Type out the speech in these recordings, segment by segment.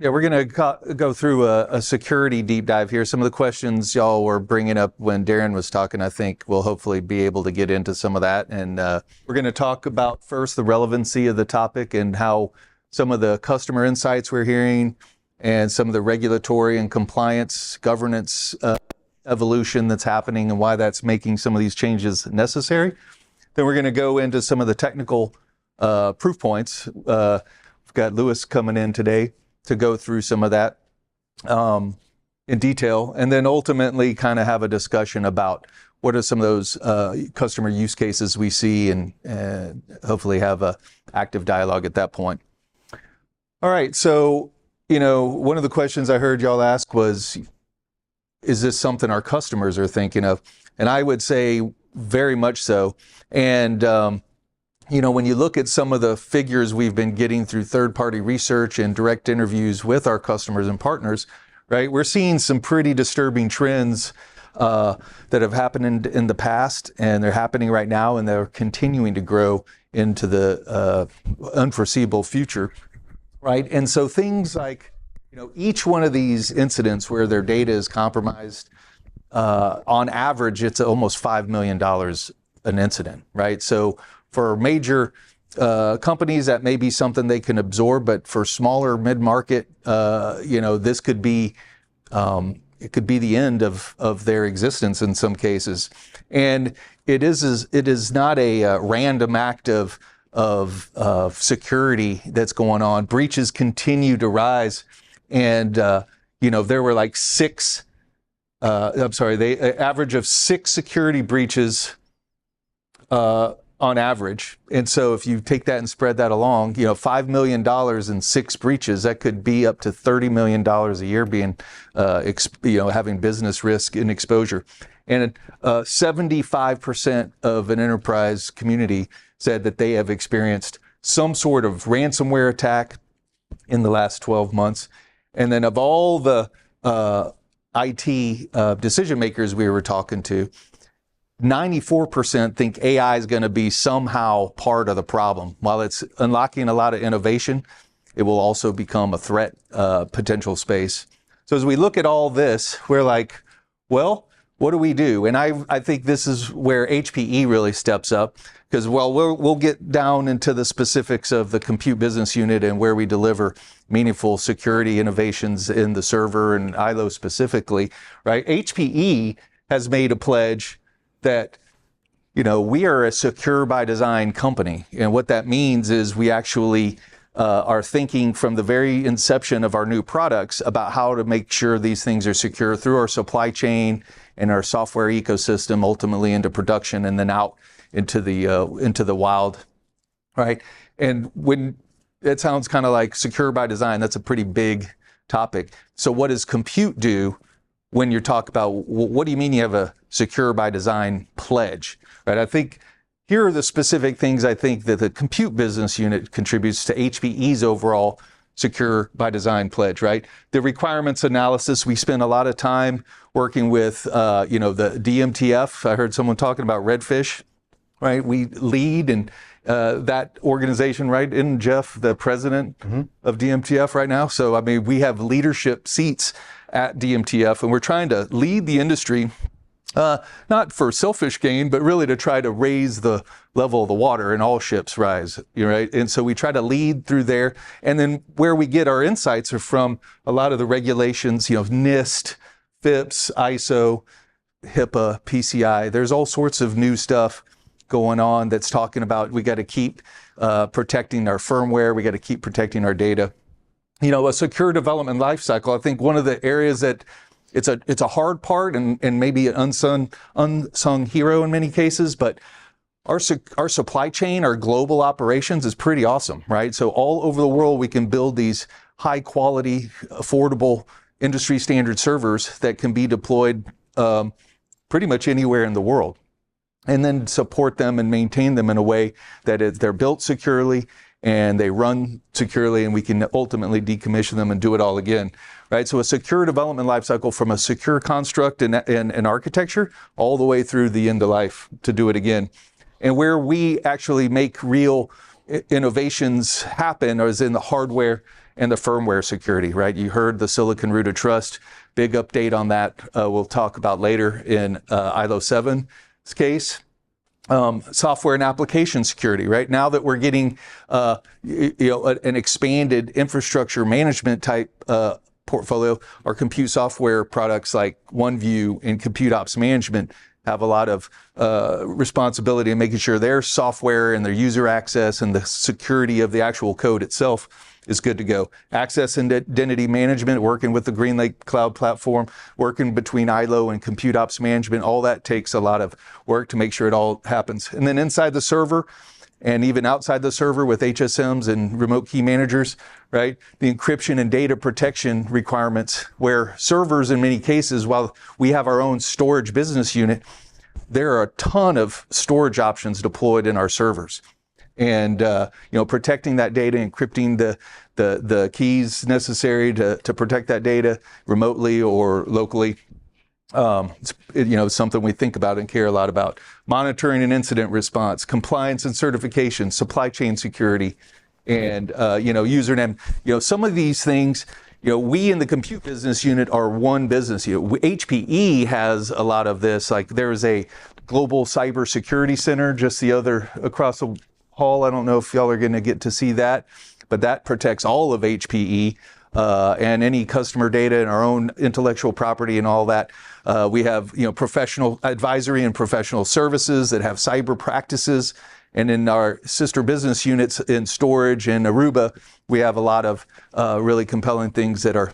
Yeah, we're going to go through a security deep dive here. Some of the questions y'all were bringing up when Darren was talking, I think we'll hopefully be able to get into some of that. And we're going to talk about first the relevancy of the topic and how some of the customer insights we're hearing and some of the regulatory and compliance governance evolution that's happening and why that's making some of these changes necessary. Then we're going to go into some of the technical proof points. We've got Lewis coming in today to go through some of that in detail, and then ultimately kind of have a discussion about what are some of those customer use cases we see, and hopefully have a active dialogue at that point. All right, so one of the questions I heard y'all ask was, is this something our customers are thinking of? And I would say very much so. And when you look at some of the figures we've been getting through third-party research and direct interviews with our customers and partners, right, we're seeing some pretty disturbing trends that have happened in the past, and they're happening right now, and they're continuing to grow into the unforeseeable future, right? And so things like, each one of these incidents where their data is compromised, on average, it's almost $5 million an incident, right? So for major companies, that may be something they can absorb, but for smaller mid-market, this could be it could be the end of their existence in some cases. And it is not a random act of security that's going on. Breaches continue to rise, and there were like they average of 6 security breaches on average. And so if you take that and spread that along, $5 million in 6 breaches, that could be up to $30 million a year being, having business risk and exposure. And 75% of an enterprise community said that they have experienced some sort of ransomware attack in the last 12 months. And then of all the IT decision makers we were talking to, 94% think AI is going to be somehow part of the problem. While it's unlocking a lot of innovation, it will also become a threat potential space. So as we look at all this, we're like, well, what do we do? And I think this is where HPE really steps up, because we'll get down into the specifics of the compute business unit and where we deliver meaningful security innovations in the server and ILO specifically, right? HPE has made a pledge that, we are a secure by design company. And what that means is we actually are thinking from the very inception of our new products about how to make sure these things are secure through our supply chain and our software ecosystem, ultimately into production and then out into the wild, right? And when it sounds kind of like secure by design, that's a pretty big topic. So what does compute do when you talk about, what do you mean you have a secure by design pledge, right? I think here are the specific things I think that the compute business unit contributes to HPE's overall secure by design pledge, right? The requirements analysis, we spend a lot of time working with, the DMTF. I heard someone talking about Redfish, right? We lead in that organization, right? Isn't Jeff the president of DMTF right now? So, we have leadership seats at DMTF, and we're trying to lead the industry, not for selfish gain, but really to try to raise the level of the water, and all ships rise, right? And so we try to lead through there. And then where we get our insights are from a lot of the regulations, NIST, FIPS, ISO, HIPAA, PCI. There's all sorts of new stuff going on that's talking about we got to keep protecting our firmware, we got to keep protecting our data. A secure development lifecycle, I think one of the areas that it's a hard part and maybe an unsung hero in many cases, but our supply chain, our global operations is pretty awesome, right? So all over the world, we can build these high quality, affordable, industry standard servers that can be deployed pretty much anywhere in the world, and then support them and maintain them in a way that they're built securely and they run securely, and we can ultimately decommission them and do it all again, right? So a secure development lifecycle from a secure construct and architecture all the way through the end of life to do it again. And where we actually make real innovations happen is in the hardware and the firmware security, right? You heard the Silicon Root of Trust, big update on that. We'll talk about later in ILO 7's case. Software and application security, right? Now that we're getting, an expanded infrastructure management type portfolio, our compute software products like OneView and Compute Ops Management have a lot of responsibility in making sure their software and their user access and the security of the actual code itself is good to go. Access and identity management, working with the GreenLake Cloud platform, working between ILO and Compute Ops Management, all that takes a lot of work to make sure it all happens. And then inside the server, and even outside the server with HSMs and remote key managers, right? The encryption and data protection requirements, where servers in many cases, while we have our own storage business unit, there are a ton of storage options deployed in our servers. And protecting that data, encrypting the keys necessary to protect that data remotely or locally. It's something we think about and care a lot about. Monitoring and incident response, compliance and certification, supply chain security, and username. Some of these things, we in the compute business unit are one business unit. HPE has a lot of this. Like there's a global cybersecurity center just across the hall. I don't know if y'all are going to get to see that, but that protects all of HPE and any customer data and our own intellectual property and all that. We have professional advisory and professional services that have cyber practices. And in our sister business units in storage and Aruba, we have a lot of really compelling things that are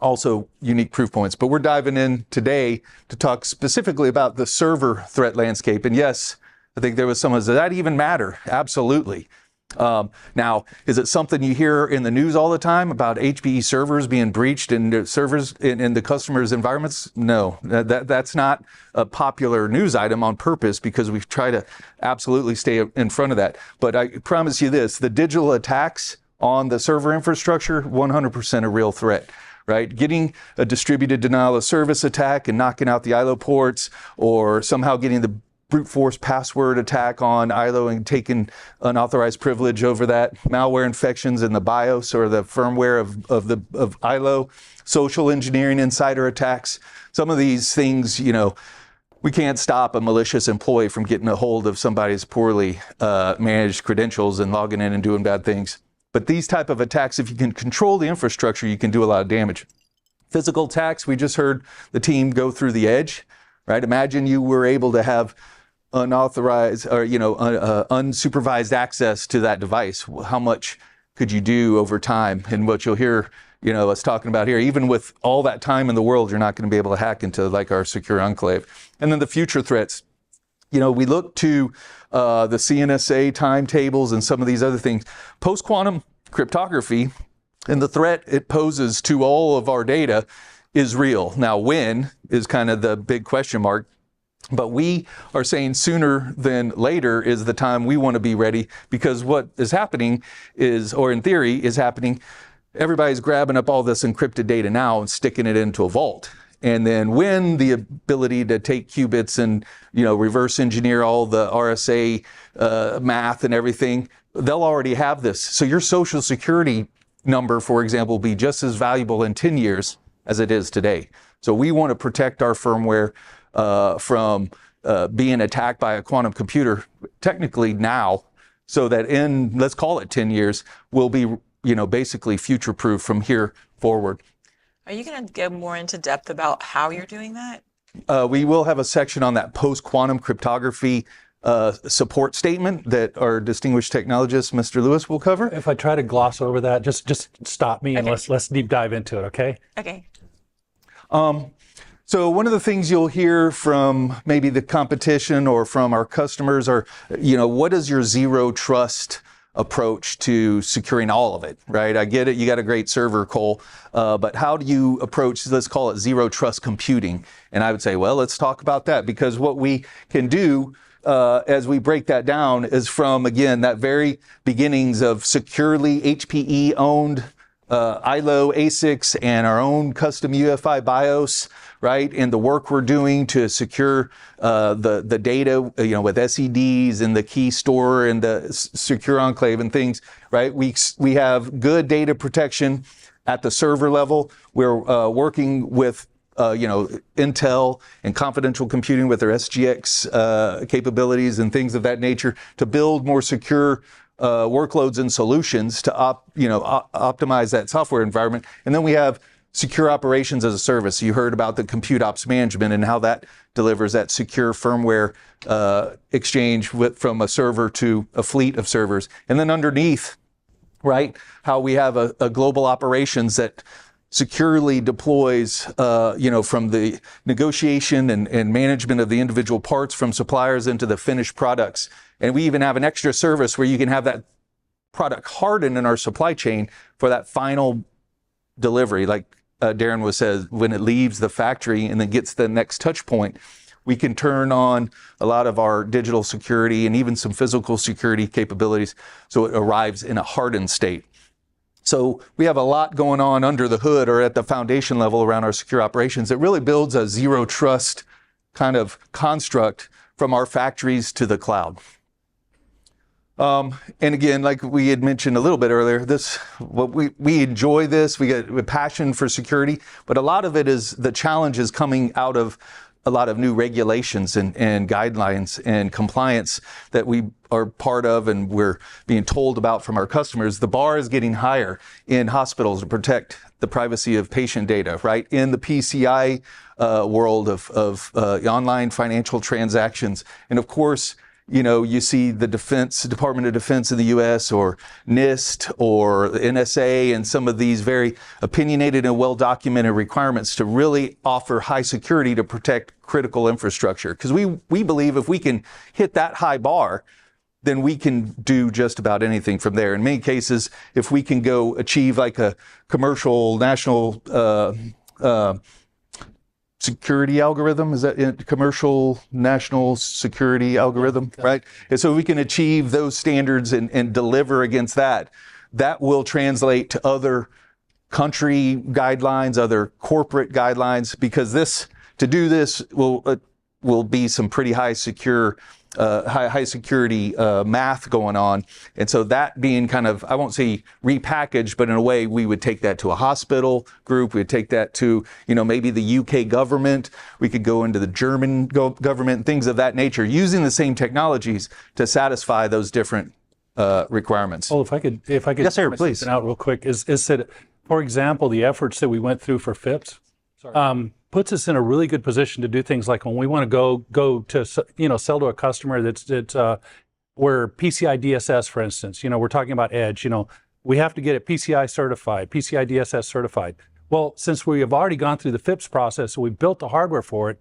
also unique proof points. But we're diving in today to talk specifically about the server threat landscape. And yes, I think there was someone, does that even matter? Absolutely. Now, is it something you hear in the news all the time about HPE servers being breached and servers in the customer's environments? No, that's not a popular news item on purpose because we try to absolutely stay in front of that. But I promise you this, the digital attacks on the server infrastructure, 100% a real threat. Right? Getting a distributed denial of service attack and knocking out the ILO ports, or somehow getting the brute force password attack on ILO and taking unauthorized privilege over that, malware infections in the BIOS or the firmware of ILO, social engineering insider attacks. Some of these things, we can't stop a malicious employee from getting a hold of somebody's poorly managed credentials and logging in and doing bad things. But these type of attacks, if you can control the infrastructure, you can do a lot of damage. Physical attacks, we just heard the team go through the edge, right? Imagine you were able to have unauthorized or, unsupervised access to that device. How much could you do over time? And what you'll hear, us talking about here, even with all that time in the world, you're not going to be able to hack into like our secure enclave. And then the future threats. We look to the CNSA timetables and some of these other things. Post-quantum cryptography and the threat it poses to all of our data is real. Now, when is kind of the big question mark. But we are saying sooner than later is the time we want to be ready, because what is happening is, or in theory is happening, everybody's grabbing up all this encrypted data now and sticking it into a vault. And then when the ability to take qubits and, reverse engineer all the RSA math and everything, they'll already have this. So your social security number, for example, will be just as valuable in 10 years as it is today. So we want to protect our firmware from being attacked by a quantum computer technically now, so that in, let's call it 10 years, we'll be, basically future-proof from here forward. Are you going to go more into depth about how you're doing that? We will have a section on that post-quantum cryptography support statement that our distinguished technologist, Mr. Lewis, will cover. If I try to gloss over that, just stop me and Okay. let's deep dive into it, okay? Okay. So one of the things you'll hear from maybe the competition or from our customers are, what is your zero trust approach to securing all of it, right? I get it. You got a great server, Cole, but how do you approach, let's call it zero trust computing? And I would say, well, let's talk about that, because what we can do as we break that down is from, again, that very beginnings of securely HPE owned ILO ASICs and our own custom UEFI BIOS, right? And the work we're doing to secure the data, with SEDs and the key store and the secure enclave and things, right? We have good data protection at the server level. We're working with Intel and confidential computing with their SGX capabilities and things of that nature to build more secure workloads and solutions to optimize that software environment. And then we have secure operations as a service. You heard about the compute ops management and how that delivers that secure firmware exchange from a server to a fleet of servers. And then underneath, right, how we have a global operations that securely deploys, from the negotiation and management of the individual parts from suppliers into the finished products. And we even have an extra service where you can have that product hardened in our supply chain for that final delivery. Like Darren said, when it leaves the factory and then gets the next touch point, we can turn on a lot of our digital security and even some physical security capabilities so it arrives in a hardened state. So we have a lot going on under the hood or at the foundation level around our secure operations. It really builds a zero trust kind of construct from our factories to the cloud. And again, like we had mentioned a little bit earlier, we enjoy this. We get a passion for security, but a lot of it is the challenges coming out of a lot of new regulations and guidelines and compliance that we are part of and we're being told about from our customers. The bar is getting higher in hospitals to protect the privacy of patient data, right? In the PCI world of online financial transactions. And of course, you see the Department of Defense in the U.S. or NIST or the NSA and some of these very opinionated and well-documented requirements to really offer high security to protect critical infrastructure. Because we believe if we can hit that high bar, then we can do just about anything from there. In many cases, if we can go achieve like a commercial national security algorithm, is that commercial national security algorithm, right? And so we can achieve those standards and deliver against that. That will translate to other country guidelines, other corporate guidelines, because to do this will be some pretty high security math going on. And so that being kind of, I won't say repackaged, but in a way we would take that to a hospital group. We would take that to, maybe the UK government. We could go into the German government, things of that nature, using the same technologies to satisfy those different requirements. Well, if I could yes, sir, please. Something out real quick is that, for example, the efforts that we went through for FIPS, puts us in a really good position to do things like when we want to go to, sell to a customer that's where PCI DSS, for instance, we're talking about Edge, we have to get it PCI certified, PCI DSS certified. Well, since we have already gone through the FIPS process, so we've built the hardware for it,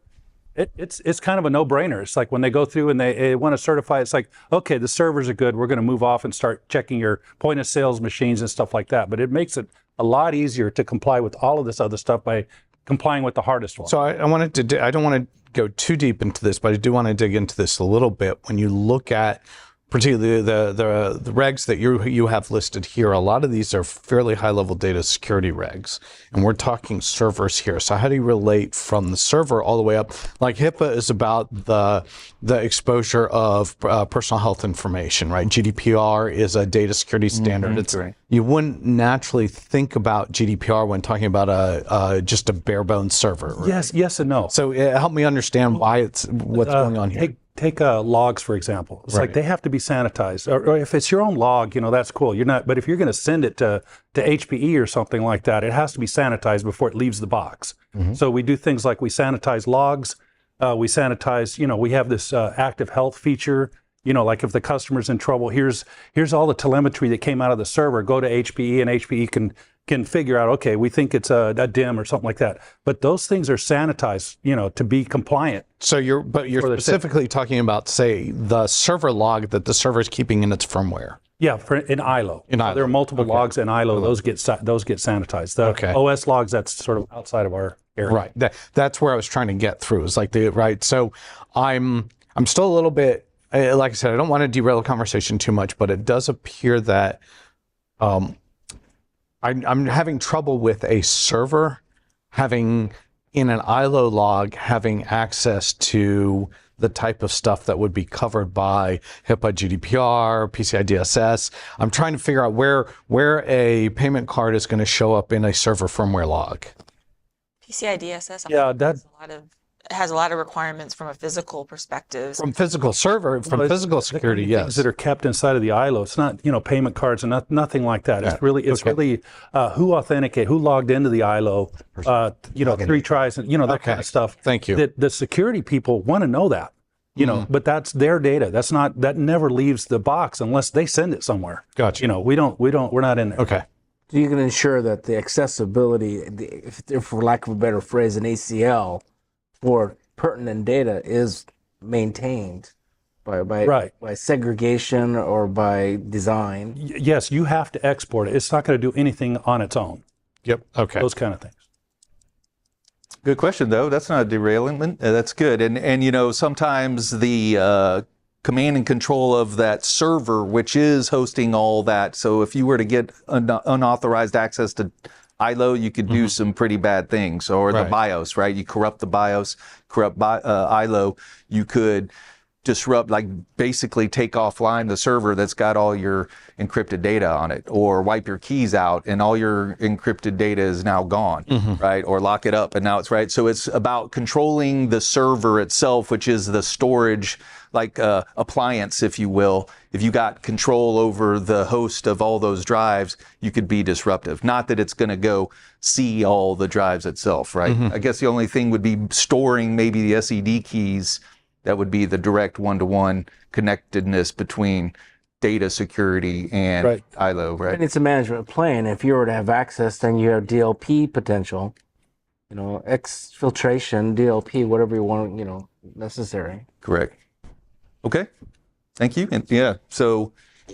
it's kind of a no-brainer. It's like when they go through and they want to certify, it's like, okay, the servers are good. We're going to move off and start checking your point of sales machines and stuff like that. But it makes it a lot easier to comply with all of this other stuff by complying with the hardest one. So I don't want to go too deep into this, but I do want to dig into this a little bit. When you look at particularly the regs that you have listed here, a lot of these are fairly high level data security regs, and we're talking servers here. So how do you relate from the server all the way up? Like HIPAA is about the exposure of personal health information, right? GDPR is a data security standard. It's right. You wouldn't naturally think about GDPR when talking about just a bare bones server. Right? Yes and no. So help me understand what's going on here. Take logs, for example. It's like they have to be sanitized. Or if it's your own log, that's cool. But if you're going to send it to HPE or something like that, it has to be sanitized before it leaves the box. Mm-hmm. So we do things like we sanitize logs. We sanitize, we have this active health feature. Like if the customer's in trouble, here's all the telemetry that came out of the server. Go to HPE and HPE can figure out, okay, we think it's a DIM or something like that. But those things are sanitized, to be compliant. So you're specifically talking about, say, the server log that the server is keeping in its firmware. Yeah, in ILO. There are multiple logs in ILO. Those get sanitized. The OS logs, that's sort of outside of our area. Right. That's where I was trying to get through. It's like right. So I'm still a little bit, like I said, I don't want to derail the conversation too much, but it does appear that I'm having trouble with a server having in an ILO log having access to the type of stuff that would be covered by HIPAA, GDPR, PCI DSS. I'm trying to figure out where a payment card is going to show up in a server firmware log. PCI DSS. Yeah, that has a lot of requirements from a physical perspective. From physical server, from physical security, things yes. that are kept inside of the ILO. It's not, payment cards and nothing like that. It's really, who authenticate, who logged into the ILO, 3 tries, and that kind of stuff. Thank you. That the security people want to know that, but that's their data. That never leaves the box unless they send it somewhere. Gotcha. We're not in there. Okay. So you can ensure that the accessibility, if for lack of a better phrase, an ACL for pertinent data is maintained by segregation or by design. Yes, you have to export it. It's not going to do anything on its own. Yep. Okay. Those kind of things. Good question, though. That's not a derailment. That's good. And sometimes the command and control of that server, which is hosting all that. So if you were to get unauthorized access to ILO, you could do some pretty bad things, or the BIOS, right? You corrupt the BIOS, ILO. You could disrupt, basically take offline the server that's got all your encrypted data on it, or wipe your keys out and all your encrypted data is now gone, right? Or lock it up and now it's right. So it's about controlling the server itself, which is the storage, appliance, if you will. If you got control over the host of all those drives, you could be disruptive. Not that it's going to go see all the drives itself, right? I guess the only thing would be storing maybe the SED keys. That would be the direct one-to-one connectedness between data security and ILO, right? And it's a management plane. If you were to have access, then you have DLP potential, exfiltration, DLP, whatever you want, necessary. Correct. Okay. Thank you. And so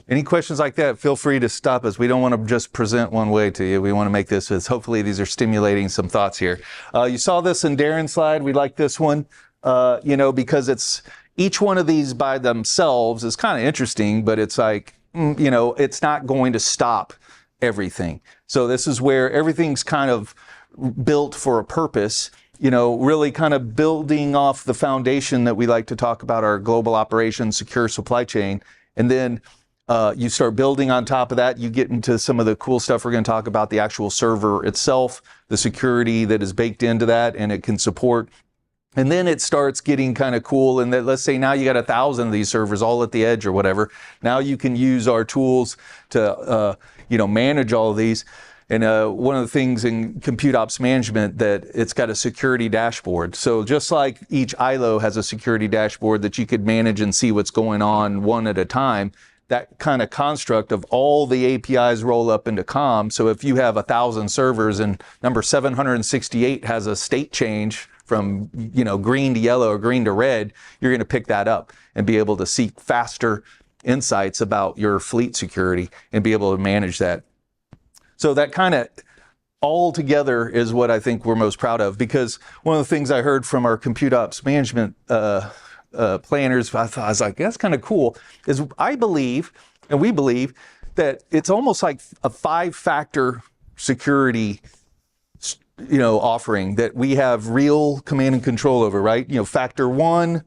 any questions like that, feel free to stop us. We don't want to just present one way to you. We want to make this as, hopefully these are stimulating some thoughts here. You saw this in Darren's slide. We like this one. Because it's each one of these by themselves is kind of interesting, but it's it's not going to stop everything. So this is where everything's kind of built for a purpose, really kind of building off the foundation that we like to talk about, our global operations, secure supply chain. And then you start building on top of that. You get into some of the cool stuff we're going to talk about, the actual server itself, the security that is baked into that, and it can support. And then it starts getting kind of cool. And that, let's say now you got 1,000 of these servers all at the edge or whatever. Now you can use our tools to, manage all of these. And one of the things in compute ops management, that it's got a security dashboard. So just like each ILO has a security dashboard that you could manage and see what's going on one at a time, that kind of construct of all the APIs roll up into COM. So if you have 1,000 servers and number 768 has a state change from green to yellow or green to red, you're going to pick that up and be able to seek faster insights about your fleet security and be able to manage that. So that kind of all together is what I think we're most proud of, because one of the things I heard from our compute ops management planners, I was like, that's kind of cool, is I believe, and we believe, that it's almost like a 5-factor security offering that we have real command and control over, right? Factor 1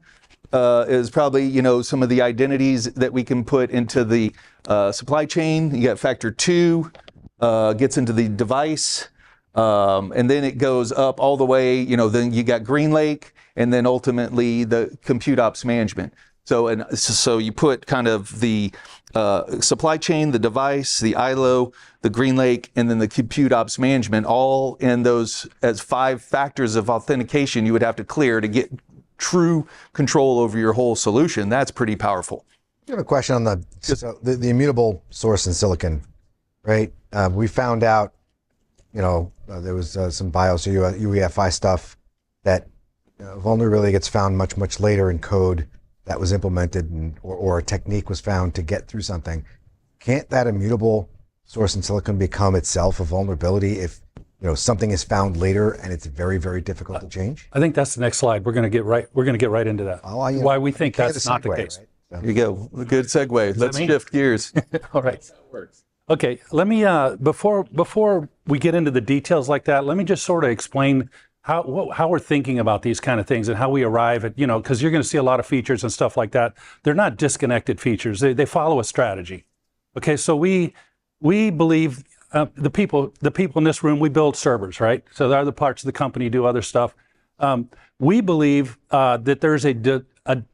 is probably, some of the identities that we can put into the supply chain. You got factor 2 gets into the device, and then it goes up all the way, then you got GreenLake, and then ultimately the compute ops management. So you put kind of the supply chain, the device, the ILO, the GreenLake, and then the compute ops management, all in those as 5 factors of authentication you would have to clear to get true control over your whole solution. That's pretty powerful. I have a question on the immutable source in silicon, right? We found out, there was some BIOS or UEFI stuff that vulnerability gets found much, much later in code that was implemented, or a technique was found to get through something. Can't that immutable source in silicon become itself a vulnerability if something is found later and it's very, very difficult to change? I think that's the next slide. We're going to get right into that. Why we think that's not the case. Right? So. Here you go. Good segue. Let's shift gears. All right. Okay, let me before we get into the details like that, let me just sort of explain how we're thinking about these kind of things and how we arrive at, because you're going to see a lot of features and stuff like that. They're not disconnected features. They follow a strategy. Okay, so we believe the people in this room, we build servers, right? So the other parts of the company do other stuff. We believe that there's a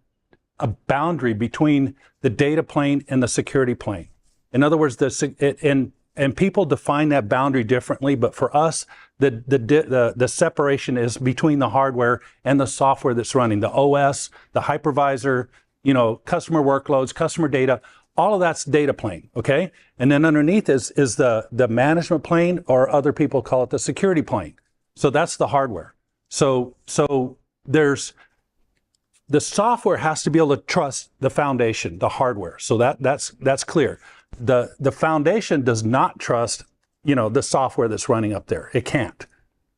boundary between the data plane and the security plane. In other words, and people define that boundary differently, but for us, the separation is between the hardware and the software that's running, the OS, the hypervisor, customer workloads, customer data, all of that's data plane, okay? And then underneath is the management plane, or other people call it the security plane. So that's the hardware. So there's the software has to be able to trust the foundation, the hardware. So that's clear. The foundation does not trust, the software that's running up there. It can't.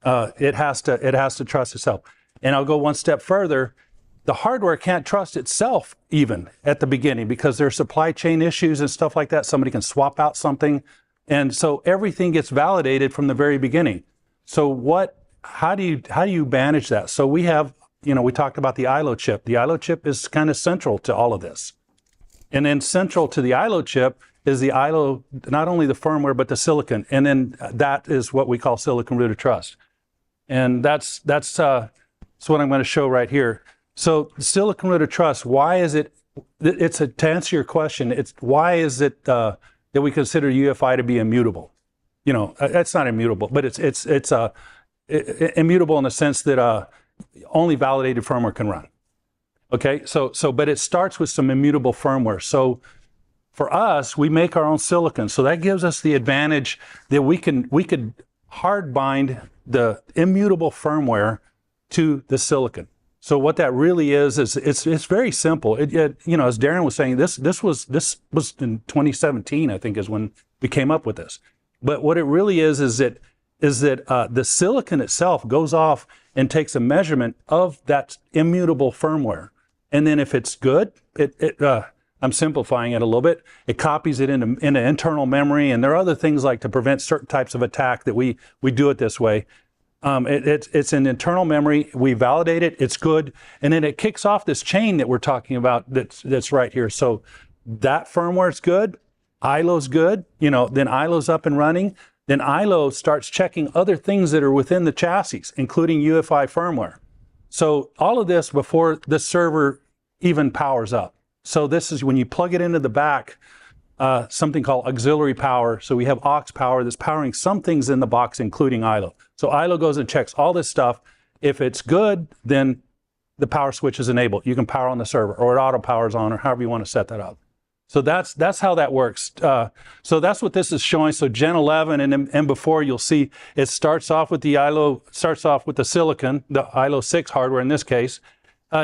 It has to trust itself. And I'll go one step further. The hardware can't trust itself even at the beginning, because there's supply chain issues and stuff like that. Somebody can swap out something. And so everything gets validated from the very beginning. So how do you manage that? So we have, we talked about the ILO chip. The ILO chip is kind of central to all of this. And then central to the ILO chip is the ILO, not only the firmware, but the silicon. And then that is what we call silicon root of trust. And that's what I'm going to show right here. So silicon root of trust, why is it, to answer your question, why is it that we consider UEFI to be immutable? It's not immutable, but it's immutable in the sense that only validated firmware can run. Okay, but it starts with some immutable firmware. So for us, we make our own silicon. So that gives us the advantage that we could hard bind the immutable firmware to the silicon. So what that really is it's very simple. As Darren was saying, this was in 2017, I think, is when we came up with this. But what it really is that the silicon itself goes off and takes a measurement of that immutable firmware. And then if it's good, I'm simplifying it a little bit, it copies it into internal memory. And there are other things like to prevent certain types of attack that we do it this way. It's an internal memory. We validate it. It's good. And then it kicks off this chain that we're talking about that's right here. So that firmware's good. ILO's good. Then ILO's up and running. Then ILO starts checking other things that are within the chassis, including UEFI firmware. So all of this before the server even powers up. So this is when you plug it into the back, something called auxiliary power. So we have aux power that's powering some things in the box, including ILO. So ILO goes and checks all this stuff. If it's good, then the power switch is enabled. You can power on the server, or it auto powers on, or however you want to set that up. So that's how that works. So that's what this is showing. So Gen 11 and before, you'll see it starts off with the ILO, starts off with the silicon, the ILO 6 hardware in this case,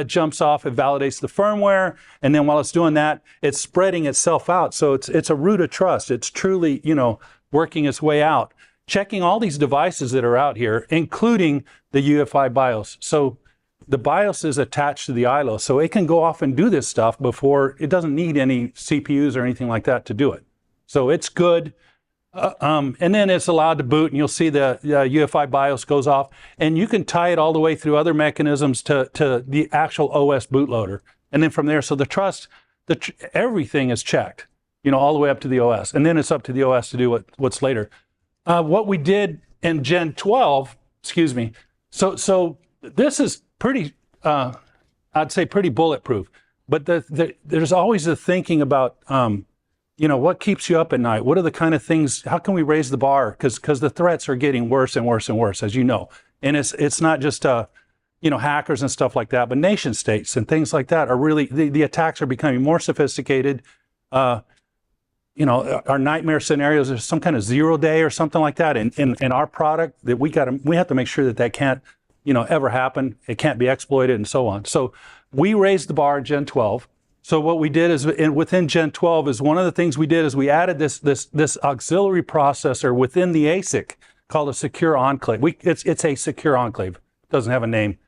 jumps off, it validates the firmware, and then while it's doing that, it's spreading itself out. So it's a root of trust. It's truly, working its way out, checking all these devices that are out here, including the UEFI BIOS. So the BIOS is attached to the ILO, so it can go off and do this stuff before, it doesn't need any CPUs or anything like that to do it. So it's good. And then it's allowed to boot, and you'll see the UEFI BIOS goes off, and you can tie it all the way through other mechanisms to the actual OS bootloader. And then from there, so the trust, everything is checked, all the way up to the OS. And then it's up to the OS to do what's later. What we did in Gen 12, so this is pretty, I'd say pretty bulletproof, but there's always the thinking about, what keeps you up at night? What are the kind of things, how can we raise the bar? Because the threats are getting worse and worse and worse, as you know. And it's not just, hackers and stuff like that, but nation states and things like that are really, the attacks are becoming more sophisticated. Our nightmare scenarios are some kind of 0 day or something like that. In our product that we have to make sure that can't, ever happen. It can't be exploited and so on. So we raised the bar in Gen 12. So what we did is within Gen 12 is one of the things we did is we added this auxiliary processor within the ASIC called a secure enclave. It's a secure enclave. It doesn't have a name.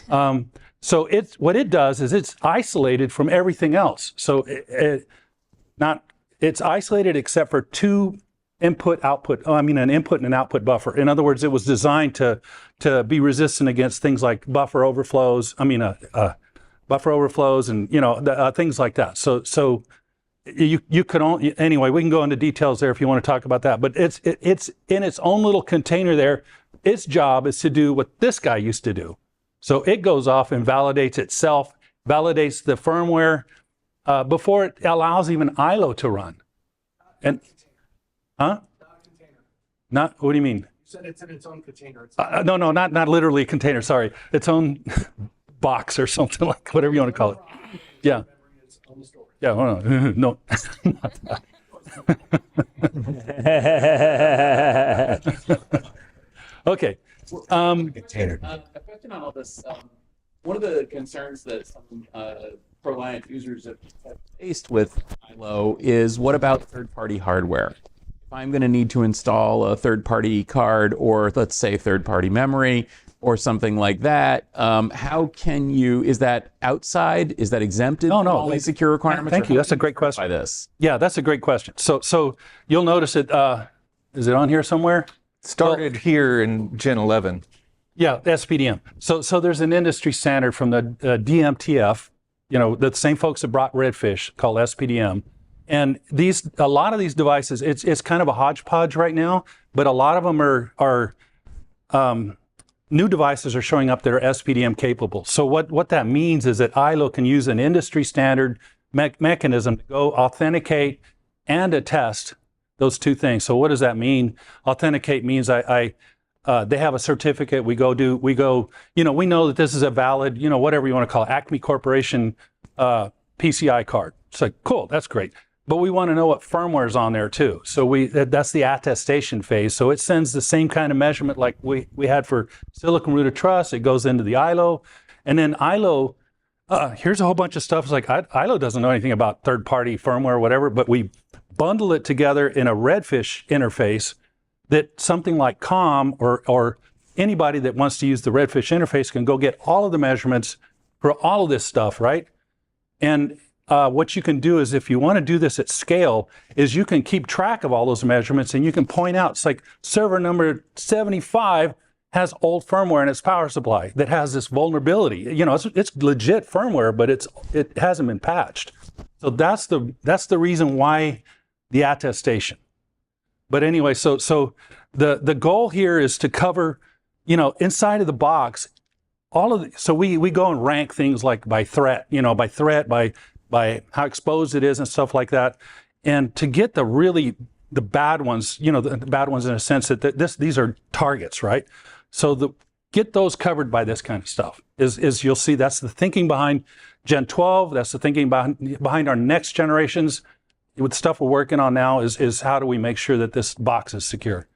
So what it does is it's isolated from everything else. So it's isolated except for two input-output. I mean, an input and an output buffer. In other words, it was designed to be resistant against things like buffer overflows. I mean, buffer overflows and things like that. So you could only, anyway, we can go into details there if you want to talk about that. But it's in its own little container there. Its job is to do what this guy used to do. So it goes off and validates itself, validates the firmware before it allows even ILO to run. And huh? Not, what do you mean? You said it's in its own container. No, not literally a container. Sorry, its own box or something like whatever you want to call it. Yeah. Yeah. Hold on. No. Okay. Container. A question on all this. One of the concerns that some ProLiant users have faced with ILO is, what about third-party hardware? If I'm going to need to install a third-party card, or let's say third-party memory or something like that, how can you, is that outside? Is that exempted No. from all these secure requirements? Thank you. That's a great question. By this. Yeah, that's a great question. So you'll notice it. Is it on here somewhere? Started here in Gen 11. Yeah, SPDM. So there's an industry standard from the DMTF, the same folks that brought Redfish, called SPDM. And a lot of these devices, it's kind of a hodgepodge right now, but a lot of them are new devices are showing up that are SPDM capable. So what that means is that ILO can use an industry standard mechanism to go authenticate and attest those two things. So what does that mean? Authenticate means they have a certificate. We know that this is a valid, whatever you want to call it, Acme Corporation PCI card. It's like, cool, that's great. But we want to know what firmware is on there too. So that's the attestation phase. So it sends the same kind of measurement like we had for Silicon Root of Trust. It goes into the ILO. And then ILO, here's a whole bunch of stuff. It's like ILO doesn't know anything about third-party firmware or whatever, but we bundle it together in a Redfish interface that something like COM or anybody that wants to use the Redfish interface can go get all of the measurements for all of this stuff, right? And what you can do is, if you want to do this at scale, is you can keep track of all those measurements and you can point out, it's like server number 75 has old firmware in its power supply that has this vulnerability. It's legit firmware, but it hasn't been patched. So that's the reason why the attestation. But anyway, so the goal here is to cover, inside of the box, all of so we go and rank things like by threat, by how exposed it is and stuff like that. And to get the bad ones, the bad ones in a sense that these are targets, right? So get those covered by this kind of stuff is you'll see that's the thinking behind Gen 12. That's the thinking behind our next generations. With the stuff we're working on now is how do we make sure that this box is secure.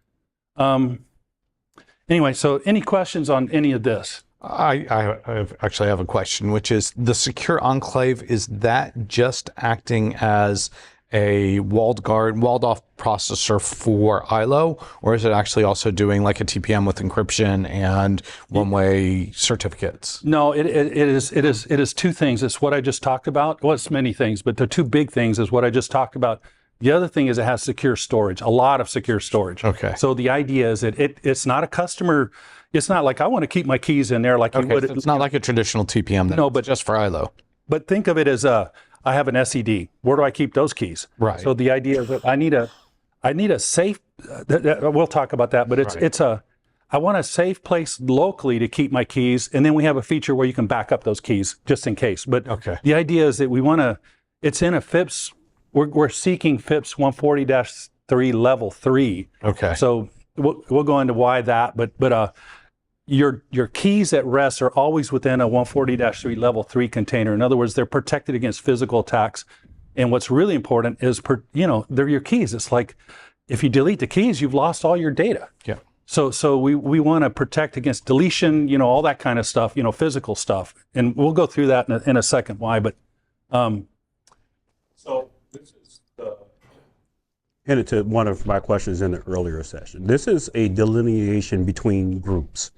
Anyway, so any questions on any of this? I actually have a question, which is the secure enclave, is that just acting as a walled off processor for ILO, or is it actually also doing like a TPM with encryption and one-way certificates? No, it is two things. It's what I just talked about. Well, it's many things, but the two big things is what I just talked about. The other thing is it has secure storage, a lot of secure storage. Okay. So the idea is that it's not a customer. It's not like I want to keep my keys in there like you would. So it's not like a traditional TPM. Then. No, but just for ILO. But think of it as I have an SED. Where do I keep those keys? Right. So the idea is that I need a safe. We'll talk about that. But I want a safe place locally to keep my keys, and then we have a feature where you can back up those keys just in case. But the idea is that we want to. It's in a FIPS. We're seeking FIPS 140-3 level 3. Okay. So we'll go into why that, but your keys at rest are always within a 140-3 level 3 container. In other words, they're protected against physical attacks. And what's really important is, they're your keys. It's like if you delete the keys, you've lost all your data. Yeah. So we want to protect against deletion, all that kind of stuff, physical stuff. And we'll go through that in a second why. But so this is headed to one of my questions in the earlier session. This is a delineation between groups.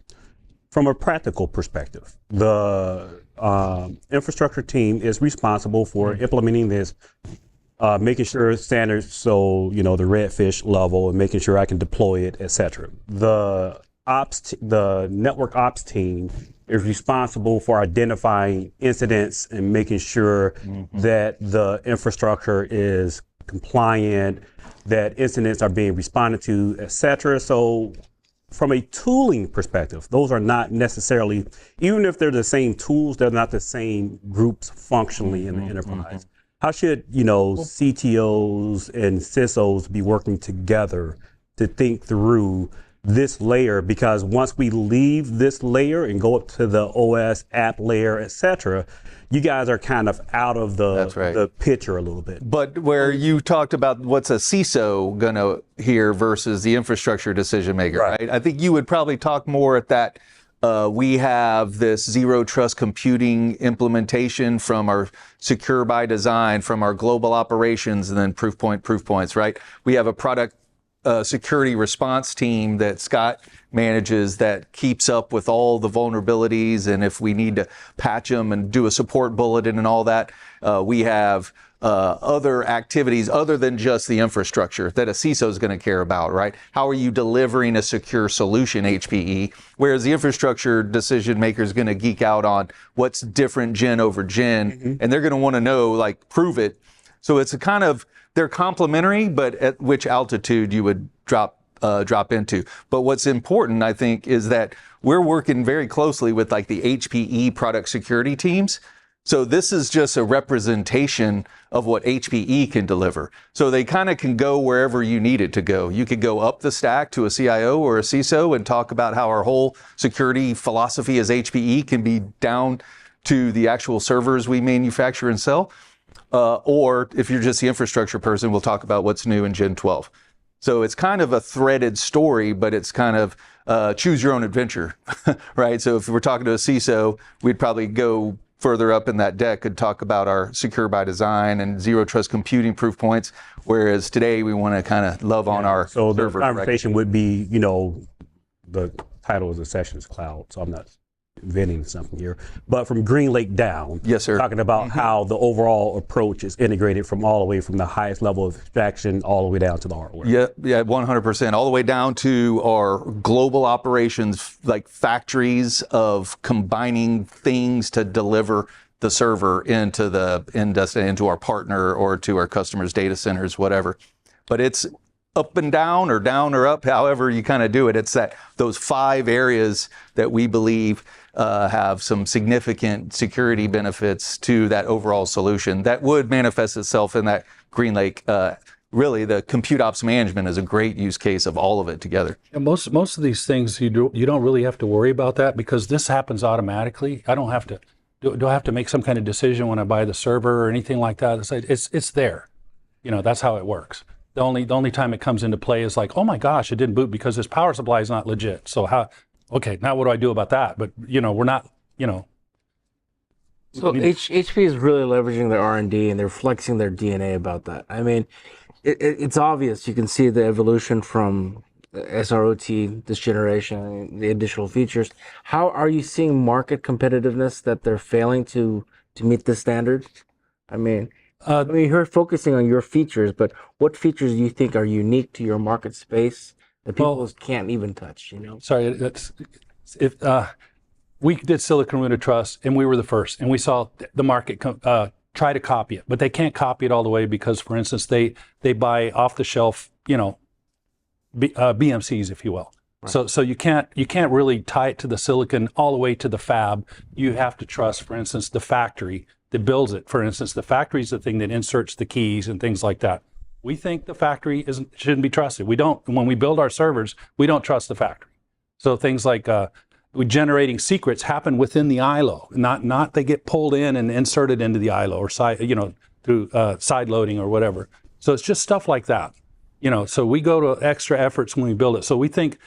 From a practical perspective, the infrastructure team is responsible for implementing this making sure standards, so the redfish level, and making sure I can deploy it, etc. The network ops team is responsible for identifying incidents and making sure that the infrastructure is compliant, that incidents are being responded to, etc. So from a tooling perspective, those are not necessarily, even if they're the same tools, they're not the same groups functionally in the enterprise. How should, CTOs and CISOs be working together to think through this layer? Because once we leave this layer and go up to the OS app layer, etc., you guys are kind of out of the picture a little bit. But where you talked about what's a CISO going to hear versus the infrastructure decision maker, right? I think you would probably talk more at that. We have this zero trust computing implementation from our secure by design, from our global operations, and then proof points, right? We have a product security response team that Scott manages that keeps up with all the vulnerabilities, and if we need to patch them and do a support bulletin and all that, we have other activities other than just the infrastructure that a CISO is going to care about, right? How are you delivering a secure solution, HPE? Whereas the infrastructure decision maker is going to geek out on what's different gen over gen, and they're going to want to know, like, prove it. So it's a kind of, they're complementary, but at which altitude you would drop into. But what's important, I think, is that we're working very closely with like the HPE product security teams. So this is just a representation of what HPE can deliver. So they kind of can go wherever you need it to go. You could go up the stack to a CIO or a CISO and talk about how our whole security philosophy as HPE can be down to the actual servers we manufacture and sell. Or if you're just the infrastructure person, we'll talk about what's new in Gen 12. So it's kind of a threaded story, but it's kind of choose your own adventure, right? So if we're talking to a CISO, we'd probably go further up in that deck and talk about our secure by design and zero trust computing proof points. Whereas today we want to kind of love on our so the server conversation would be, the title is the Sessions Cloud, so I'm not inventing something here, but from GreenLake down, yes, sir. Talking about how the overall approach is integrated from all the way from the highest level of abstraction all the way down to the hardware. Yeah, 100%. All the way down to our global operations, like factories of combining things to deliver the server into our partner or to our customers' data centers, whatever. But it's up and down or up, however you kind of do it. It's those 5 areas that we believe have some significant security benefits to that overall solution that would manifest itself in that GreenLake. Really, the compute ops management is a great use case of all of it together. And most of these things you don't really have to worry about that because this happens automatically. I don't have to. Do I have to make some kind of decision when I buy the server or anything like that? It's there. That's how it works. The only time it comes into play is like, oh my gosh, it didn't boot because this power supply is not legit. So okay, now what do I do about that? But we're not, So HP is really leveraging their R&D and they're flexing their DNA about that. I mean, it's obvious. You can see the evolution from SROT this generation, the additional features. How are you seeing market competitiveness that they're failing to meet the standard? I mean, you're focusing on your features, but what features do you think are unique to your market space that people can't even touch? Sorry, we did Silicon Root of Trust, and we were the first, and we saw the market try to copy it, but they can't copy it all the way because, for instance, they buy off the shelf, BMCs, if you will. Right. So you can't really tie it to the silicon all the way to the fab. You have to trust, for instance, the factory that builds it. For instance, the factory is the thing that inserts the keys and things like that. We think the factory shouldn't be trusted. We don't. When we build our servers, we don't trust the factory. So things like generating secrets happen within the ILO, not they get pulled in and inserted into the ILO or through side loading or whatever. So it's just stuff like that. So we go to extra efforts when we build it. So we think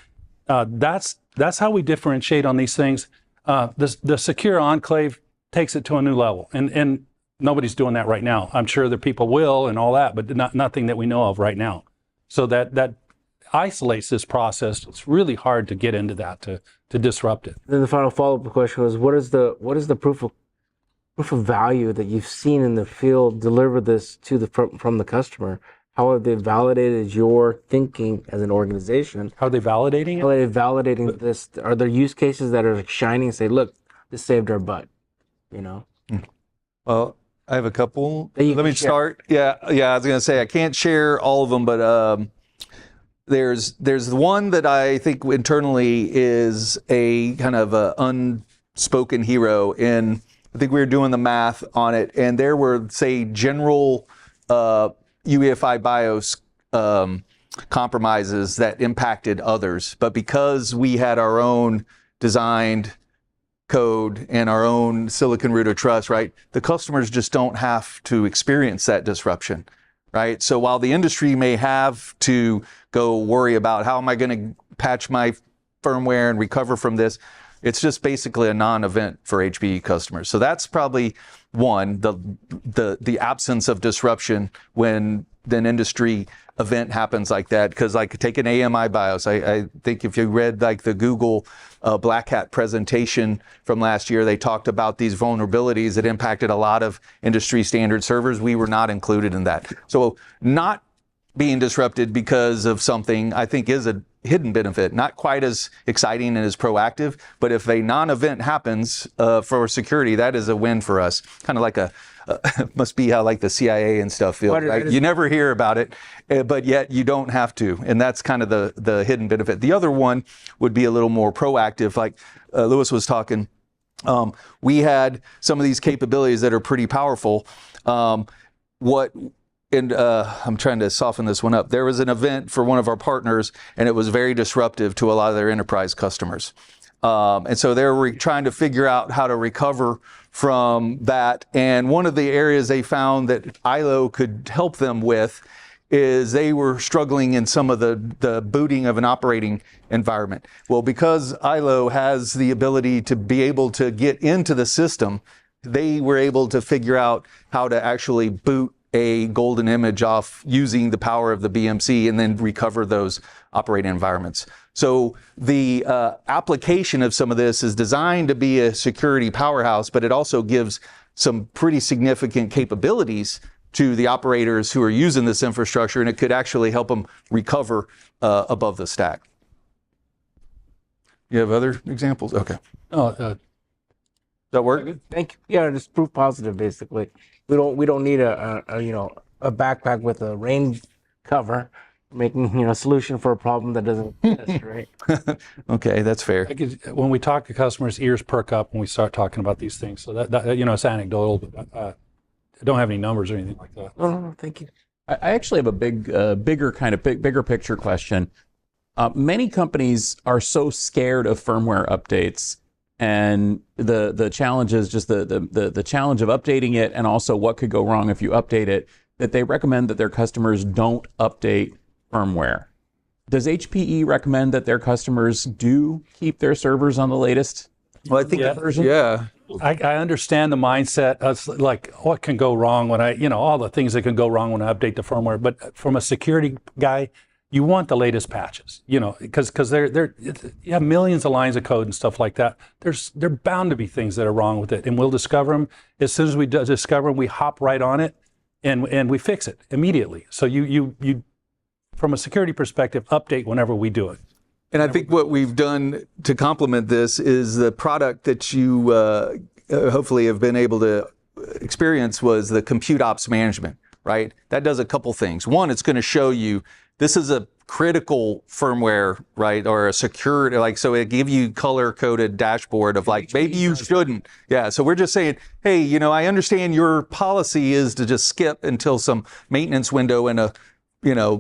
that's how we differentiate on these things. The secure enclave takes it to a new level, and nobody's doing that right now. I'm sure that people will and all that, but nothing that we know of right now. So that isolates this process. It's really hard to get into that to disrupt it. Then the final follow-up question was, what is the proof proof of value that you've seen in the field deliver this to the from the customer? How have they validated your thinking as an organization? How are they validating How it? are they validating this? Are there use cases that are like shining and say, look, this saved our butt, you know? Well, I have a couple. That you Let can me share. start. Yeah. I was going to say I can't share all of them, but there's the one that I think internally is a kind of a unspoken hero. And I think we were doing the math on it, and there were, say, general UEFI BIOS compromises that impacted others. But because we had our own designed code and our own Silicon Root of Trust, right, the customers just don't have to experience that disruption, right? So while the industry may have to go worry about how am I going to patch my firmware and recover from this, it's just basically a non-event for HPE customers. So that's probably one, the absence of disruption when an industry event happens like that. Because like take an AMI BIOS, I think if you read like the Google Black Hat presentation from last year, they talked about these vulnerabilities that impacted a lot of industry standard servers. We were not included in that. So not being disrupted because of something, I think, is a hidden benefit, not quite as exciting and as proactive, but if a non-event happens for security, that is a win for us. Kind of like must be how like the CIA and stuff feels, right? You never hear about it, but yet you don't have to. And that's kind of the hidden benefit. The other one would be a little more proactive, like Lewis was talking. We had some of these capabilities that are pretty powerful. And I'm trying to soften this one up. There was an event for one of our partners, and it was very disruptive to a lot of their enterprise customers. And so they were trying to figure out how to recover from that. And one of the areas they found that ILO could help them with is they were struggling in some of the booting of an operating environment. Well, because ILO has the ability to be able to get into the system, they were able to figure out how to actually boot a golden image off using the power of the BMC and then recover those operating environments. So the application of some of this is designed to be a security powerhouse, but it also gives some pretty significant capabilities to the operators who are using this infrastructure, and it could actually help them recover above the stack. You have other examples? Okay. Does that work? Thank you. Yeah, just proof positive, basically. We don't need a backpack with a rain cover, making a solution for a problem that doesn't exist, right? Okay, that's fair. When we talk to customers, ears perk up when we start talking about these things. So that it's anecdotal, but I don't have any numbers or anything like that. No, thank you. I actually have a bigger picture question. Many companies are so scared of firmware updates, and the challenge is just the challenge of updating it, and also what could go wrong if you update it, that they recommend that their customers don't update firmware. Does HPE recommend that their customers do keep their servers on the latest Well, I think version? Yeah. I understand the mindset of like what can go wrong when all the things that can go wrong when I update the firmware. But from a security guy, you want the latest patches, because you have millions of lines of code and stuff like that. There bound to be things that are wrong with it, and we'll discover them. As soon as we discover them, we hop right on it, and we fix it immediately. So you from a security perspective, update whenever we do it. And I think what we've done to complement this is the product that you hopefully have been able to experience was the Compute Ops Management, right? That does a couple things. One, it's going to show you this is a critical firmware, right? Or a security, so it give you color-coded dashboard of maybe you shouldn't. Yeah, so we're just saying, hey, I understand your policy is to just skip until some maintenance window in a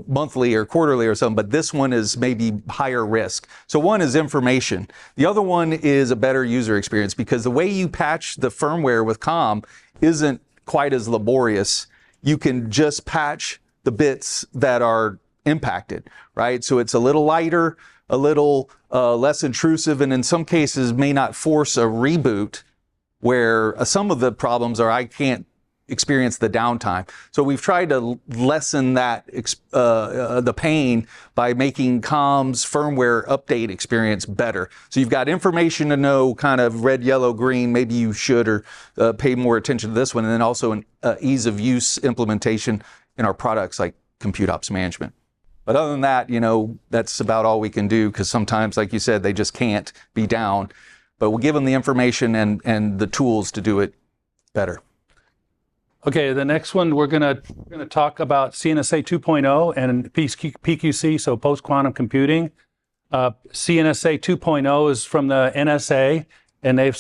monthly or quarterly or something, but this one is maybe higher risk. So one is information. The other one is a better user experience, because the way you patch the firmware with COM isn't quite as laborious. You can just patch the bits that are impacted, right? So it's a little lighter, a little less intrusive, and in some cases may not force a reboot, where some of the problems are I can't experience the downtime. So we've tried to lessen that the pain by making comms firmware update experience better. So you've got information to know, kind of red, yellow, green. Maybe you should or pay more attention to this one, and then also an ease of use implementation in our products like Compute Ops Management. But other than that, that's about all we can do, because sometimes, like you said, they just can't be down. But we'll give them the information and the tools to do it better. Okay, the next one we're gonna talk about CNSA 2.0 and PQC, so post-quantum computing. CNSA 2.0 is from the NSA, and they've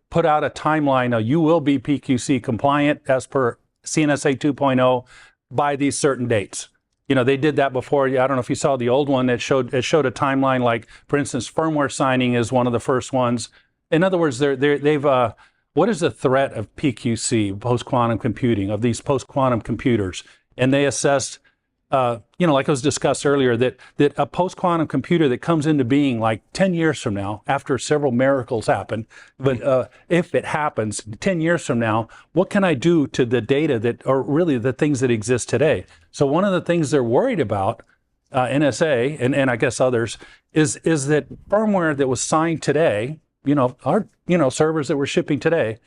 put out a timeline. Now, you will be PQC compliant as per CNSA 2.0 by these certain dates. They did that before. I don't know if you saw the old one. It showed a timeline, like, for instance, firmware signing is one of the first ones. In other words, they've what is the threat of PQC, post-quantum computing, of these post-quantum computers? And they assessed, like it was discussed earlier, that a post-quantum computer that comes into being like 10 years from now, after several miracles happen, but if it happens 10 years from now, what can I do to the data that, or really the things that exist today? So one of the things they're worried about, NSA and I guess others, is that firmware that was signed today, our servers that we're shipping today,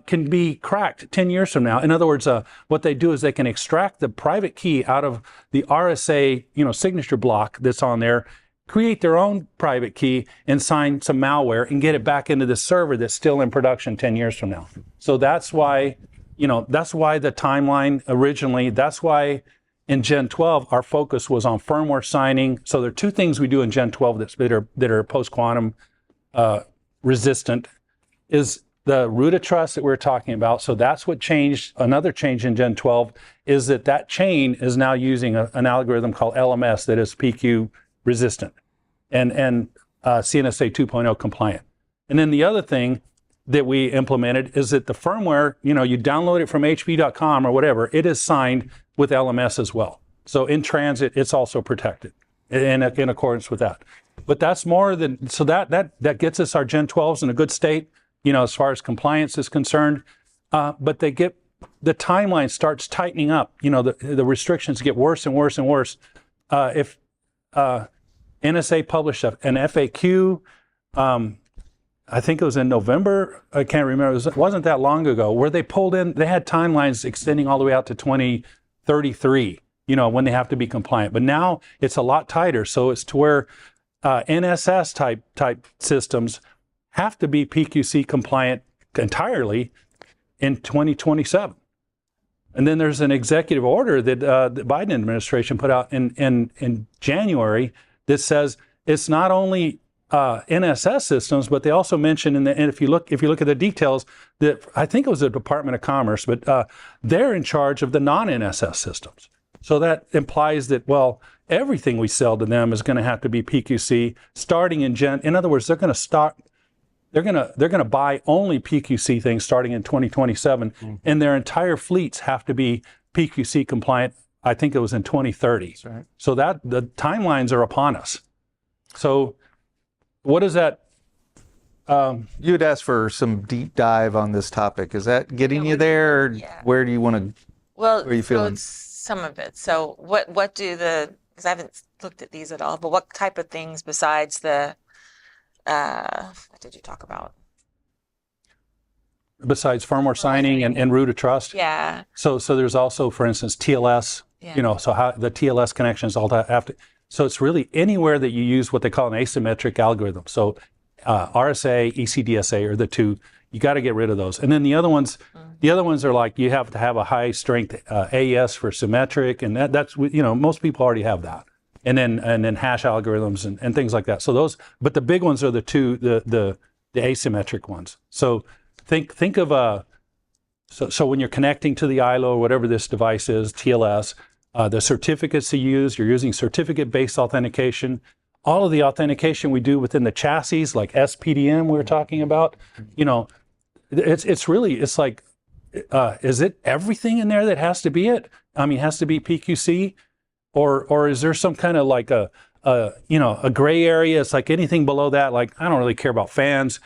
can be cracked 10 years from now. In other words, what they do is they can extract the private key out of the RSA, signature block that's on there, create their own private key and sign some malware and get it back into the server that's still in production 10 years from now. So that's why, that's why the timeline originally, that's why in Gen 12, our focus was on firmware signing. So there are two things we do in Gen 12 that are post-quantum resistant, is the root of trust that we're talking about. So that's what changed. Another change in Gen 12 is that chain is now using an algorithm called LMS that is PQ resistant and CNSA 2.0 compliant. And then the other thing that we implemented is that the firmware, you download it from hp.com or whatever, it is signed with LMS as well. So in transit, it's also protected in accordance with that. But that's more than, so that gets us our Gen 12s in a good state, as far as compliance is concerned. But the timeline starts tightening up. The restrictions get worse and worse and worse. If NSA published an FAQ, I think it was in November, I can't remember, it wasn't that long ago, where they pulled in, they had timelines extending all the way out to 2033, when they have to be compliant. But now it's a lot tighter. So it's to where NSS type systems have to be PQC compliant entirely in 2027. And then there's an executive order that the Biden administration put out in January that says it's not only NSS systems, but they also mention and if you look at the details, that I think it was the Department of Commerce, but they're in charge of the non-NSS systems. So that implies that, well, everything we sell to them is going to have to be PQC starting in Gen. In other words, they're going to buy only PQC things starting in 2027, and their entire fleets have to be PQC compliant. I think it was in 2030. That's right. So that the timelines are upon us. So what is that? You had asked for some deep dive on this topic. Is that getting you there, or where do you want to? Well, where are you feeling? Some of it. So what do because I haven't looked at these at all, but what type of things besides the, what did you talk about? Besides firmware signing and root of trust? Yeah. So there's also, for instance, TLS, so how the TLS connections all that have to, so it's really anywhere that you use what they call an asymmetric algorithm. So RSA, ECDSA are the two. You got to get rid of those. And then the other ones are like you have to have a high strength AES for symmetric, and that's most people already have that. And then hash algorithms and things like that. So those, but the big ones are the two, the asymmetric ones. So think of so when you're connecting to the ILO or whatever this device is, TLS, the certificates you use, you're using certificate-based authentication. All of the authentication we do within the chassis, like SPDM we were talking about, it's like, is it everything in there that has to be it? I mean, has to be PQC, or is there some kind of like a gray area? It's like anything below that, like I don't really care about fans,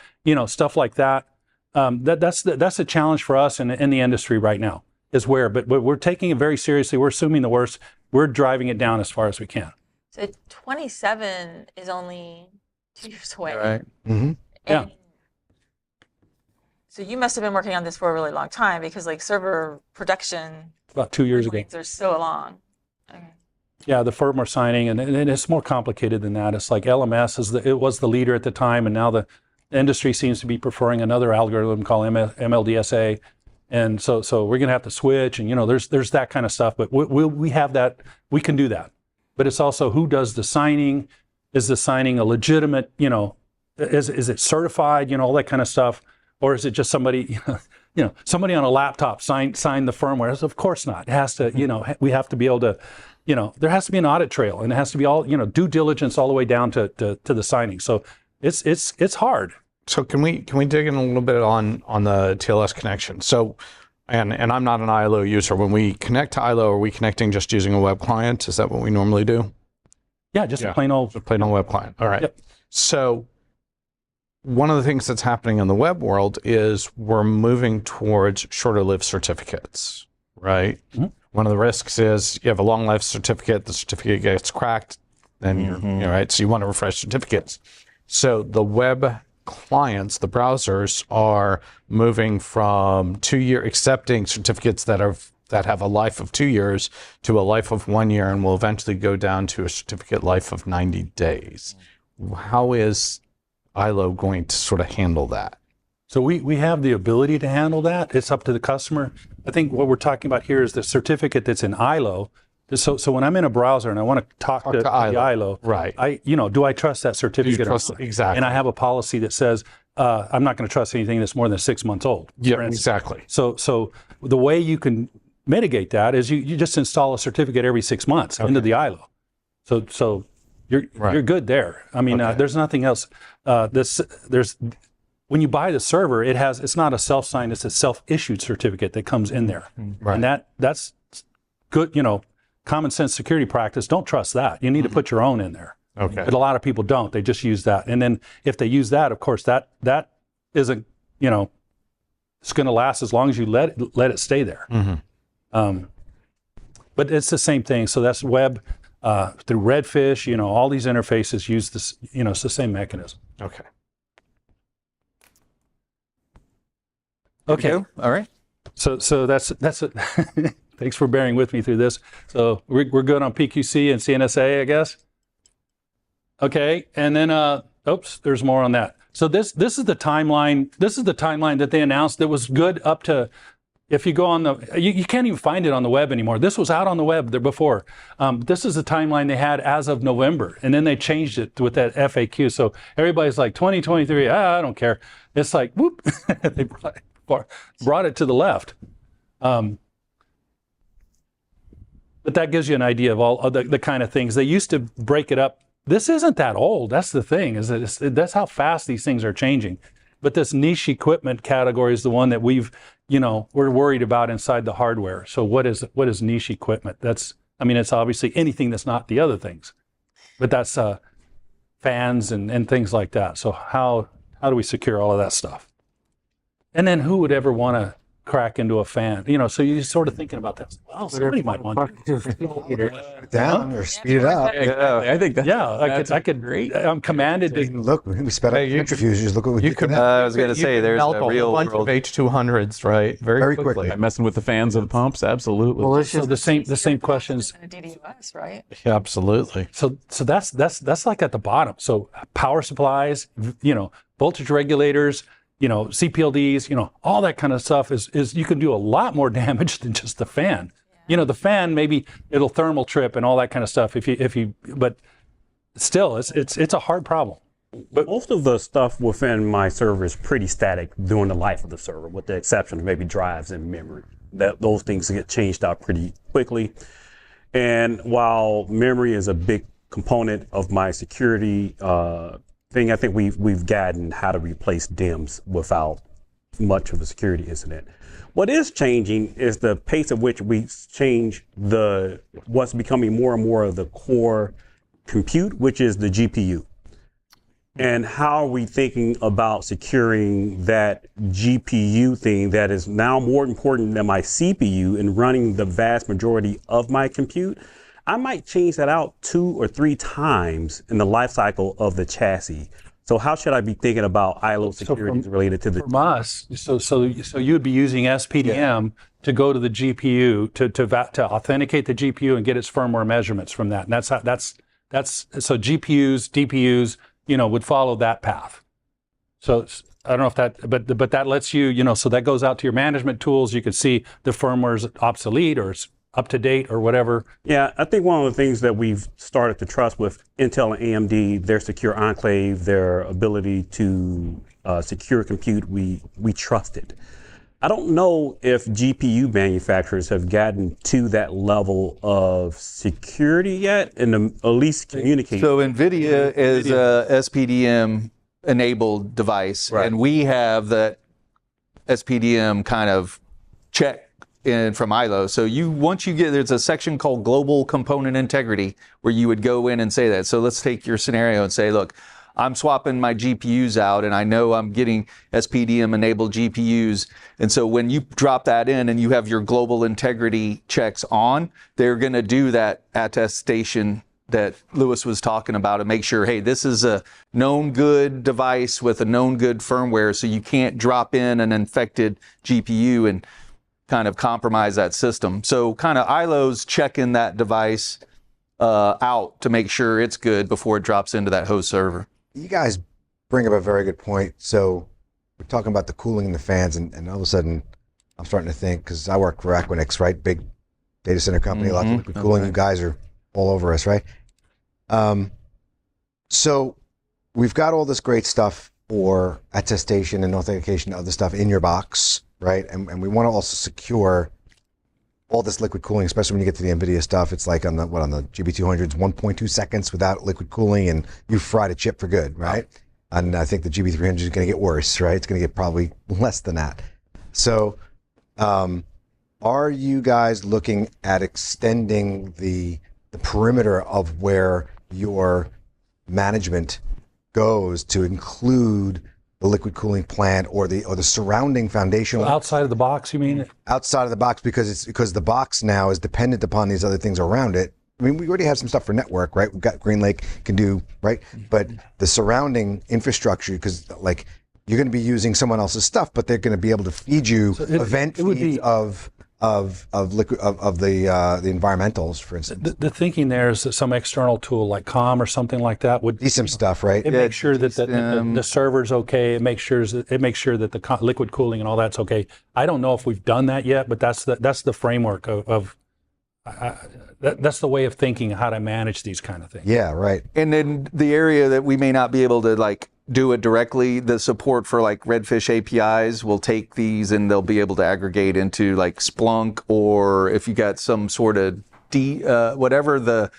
stuff like that. that's a challenge for us in the industry right now. Is where, but we're taking it very seriously. We're assuming the worst. We're driving it down as far as we can. So 27 is only 2 years away. Right. And Yeah. So you must have been working on this for a really long time because like server production About 2 years ago. timelines are so long. Okay. Yeah, the firmware signing, and it's more complicated than that. It's like LMS it was the leader at the time, and now the industry seems to be preferring another algorithm called MLDSA, and so we're going to have to switch, and there's that kind of stuff. But we have that, we can do that. But it's also who does the signing? Is the signing a legitimate? Is it certified? All that kind of stuff, or is it just somebody? Somebody on a laptop signed the firmware? Of course not. It has to. We have to be able to. There has to be an audit trail, and it has to be all, due diligence all the way down to the signing. So it's hard. So can we dig in a little bit on the TLS connection? So, and I'm not an ILO user. When we connect to ILO, are we connecting just using a web client? Is that what we normally do? Yeah, just a plain old web client. All right. Yep. So one of the things that's happening in the web world is we're moving towards shorter lived certificates, right? Mm-hmm. One of the risks is you have a long life certificate, the certificate gets cracked, then you're right. So you want to refresh certificates. So the web clients, the browsers, are moving from 2 year, accepting certificates that have a life of 2 years to a life of 1 year, and will eventually go down to a certificate life of 90 days. How is ILO going to sort of handle that? So we have the ability to handle that. It's up to the customer. I think what we're talking about here is the certificate that's in ILO. So when I'm in a browser and I want to talk to the ILO, right? Do I trust that certificate? Exactly. And I have a policy that says I'm not going to trust anything that's more than 6 months old. Yeah, exactly. So the way you can mitigate that is you just install a certificate every 6 months into the ILO. So you're good there. I mean, there's nothing else. When you buy the server, it's not a self-signed, it's a self-issued certificate that comes in there. Right. And that's good, common sense security practice. Don't trust that. You need to put your own in there. Okay. But a lot of people don't. They just use that. And then if they use that, of course, that isn't, it's going to last as long as you let it stay there. Mm-hmm. But it's the same thing. So that's web through Redfish, all these interfaces use this, it's the same mechanism. Okay. Okay. All right. So that's it. Thanks for bearing with me through this. So we're good on PQC and CNSA, I guess. Okay, and then there's more on that. So this is the timeline. This is the timeline that they announced that was good up to. If you go on you can't even find it on the web anymore. This was out on the web there before. This is the timeline they had as of November, and then they changed it with that FAQ. So everybody's like 2023. I don't care. It's like whoop. They brought it to the left. But that gives you an idea of all of the kind of things. They used to break it up. This isn't that old. That's the thing, is that that's how fast these things are changing. But this niche equipment category is the one that we're worried about inside the hardware. So what is niche equipment? It's obviously anything that's not the other things. But that's fans and things like that. So how do we secure all of that stuff? And then who would ever want to crack into a fan? So you're sort of thinking about that. Well, somebody might want to it down or speed it up. I think that's I could. great. I'm commanded to. Look, we sped up centrifuges. Look what we did. I was going to say there's melt a real bunch world. of H200s, right? Very quickly. Messing with the fans of the pumps, absolutely. Well, it's So just the same questions. And a DDoS, right? Yeah, absolutely. So that's like at the bottom. So power supplies, voltage regulators, CPLDs, all that kind of stuff is you can do a lot more damage than just the fan. The fan, maybe it'll thermal trip and all that kind of stuff but still it's a hard problem. But most of the stuff within my server is pretty static during the life of the server, with the exception of maybe drives and memory. Those things get changed out pretty quickly. And while memory is a big component of my security thing, I think we've gotten how to replace DIMMs without much of a security incident. What is changing is the pace at which we change what's becoming more and more of the core compute, which is the GPU. And how are we thinking about securing that GPU thing that is now more important than my CPU in running the vast majority of my compute? I might change that out 2 or 3 times in the life cycle of the chassis. So how should I be thinking about ILO security related to the From us, so you would be using SPDM to go to the GPU to authenticate the GPU and get its firmware measurements from that. And that's so GPUs, DPUs, would follow that path. So I don't know if that, but that lets you, so that goes out to your management tools. You can see the firmware's obsolete or it's up to date or whatever. Yeah, I think one of the things that we've started to trust with Intel and AMD, their secure enclave, their ability to secure compute, we trust it. I don't know if GPU manufacturers have gotten to that level of security yet, and at least communicate. So NVIDIA is a SPDM enabled device, and we have that SPDM kind of check in from ILO. So once you get, there's a section called Global Component Integrity where you would go in and say that. So let's take your scenario and say, look, I'm swapping my GPUs out and I know I'm getting SPDM enabled GPUs. And so when you drop that in and you have your global integrity checks on, they're going to do that attestation that Lewis was talking about and make sure, hey, this is a known good device with a known good firmware. So you can't drop in an infected GPU and kind of compromise that system. So kind of ILO's checking that device out to make sure it's good before it drops into that host server. You guys bring up a very good point. So we're talking about the cooling in the fans, and all of a sudden I'm starting to think, because I work for Equinix, right? Big data center company, lots of liquid cooling. You guys are all over us, right? So we've got all this great stuff for attestation and authentication of the stuff in your box, right? And we want to also secure all this liquid cooling, especially when you get to the NVIDIA stuff. It's like on the GB200s, 1.2 seconds without liquid cooling, and you've fried a chip for good, right? And I think the GB300 is going to get worse, right? It's going to get probably less than that. So are you guys looking at extending the perimeter of where your management goes to include the liquid cooling plant or the surrounding foundational Outside of the box, you mean? outside of the box, because the box now is dependent upon these other things around it. I mean, we already have some stuff for network, right? We've got GreenLake can do, right? But the surrounding infrastructure, because like you're going to be using someone else's stuff, but they're going to be able to feed you event feeds of liquid of the environmentals, for instance. The thinking there is that some external tool like COM or something like that would Be some stuff, right? it makes sure that the server's okay. It makes sure that the liquid cooling and all that's okay. I don't know if we've done that yet, but that's the framework of that's the way of thinking how to manage these kind of things. Yeah, right. And then the area that we may not be able to like do it directly, the support for like Redfish APIs will take these and they'll be able to aggregate into like Splunk, or if you got some sort of whatever the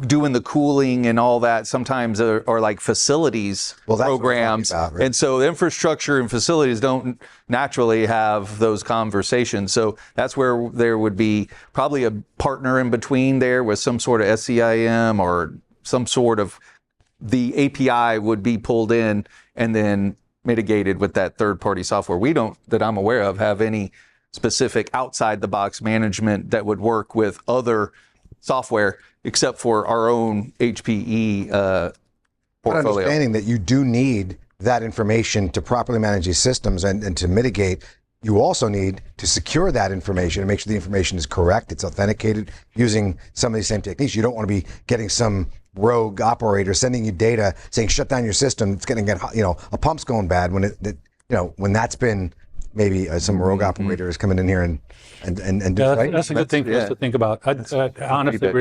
doing the cooling and all that sometimes are like facilities Well, that's what I'm programs. talking about, right? And so the infrastructure and facilities don't naturally have those conversations. So that's where there would be probably a partner in between there with some sort of SCIM or some sort of the API would be pulled in and then mitigated with that third-party software. We don't, that I'm aware of, have any specific outside-the-box management that would work with other software except for our own HPE portfolio. Understanding that you do need that information to properly manage these systems and to mitigate, you also need to secure that information and make sure the information is correct, it's authenticated using some of these same techniques. You don't want to be getting some rogue operator sending you data saying shut down your system. It's going to get, a pump's going bad when when that's been maybe some rogue operator is coming in here and do Yeah, right. that's a good thing for us to think about. Honestly,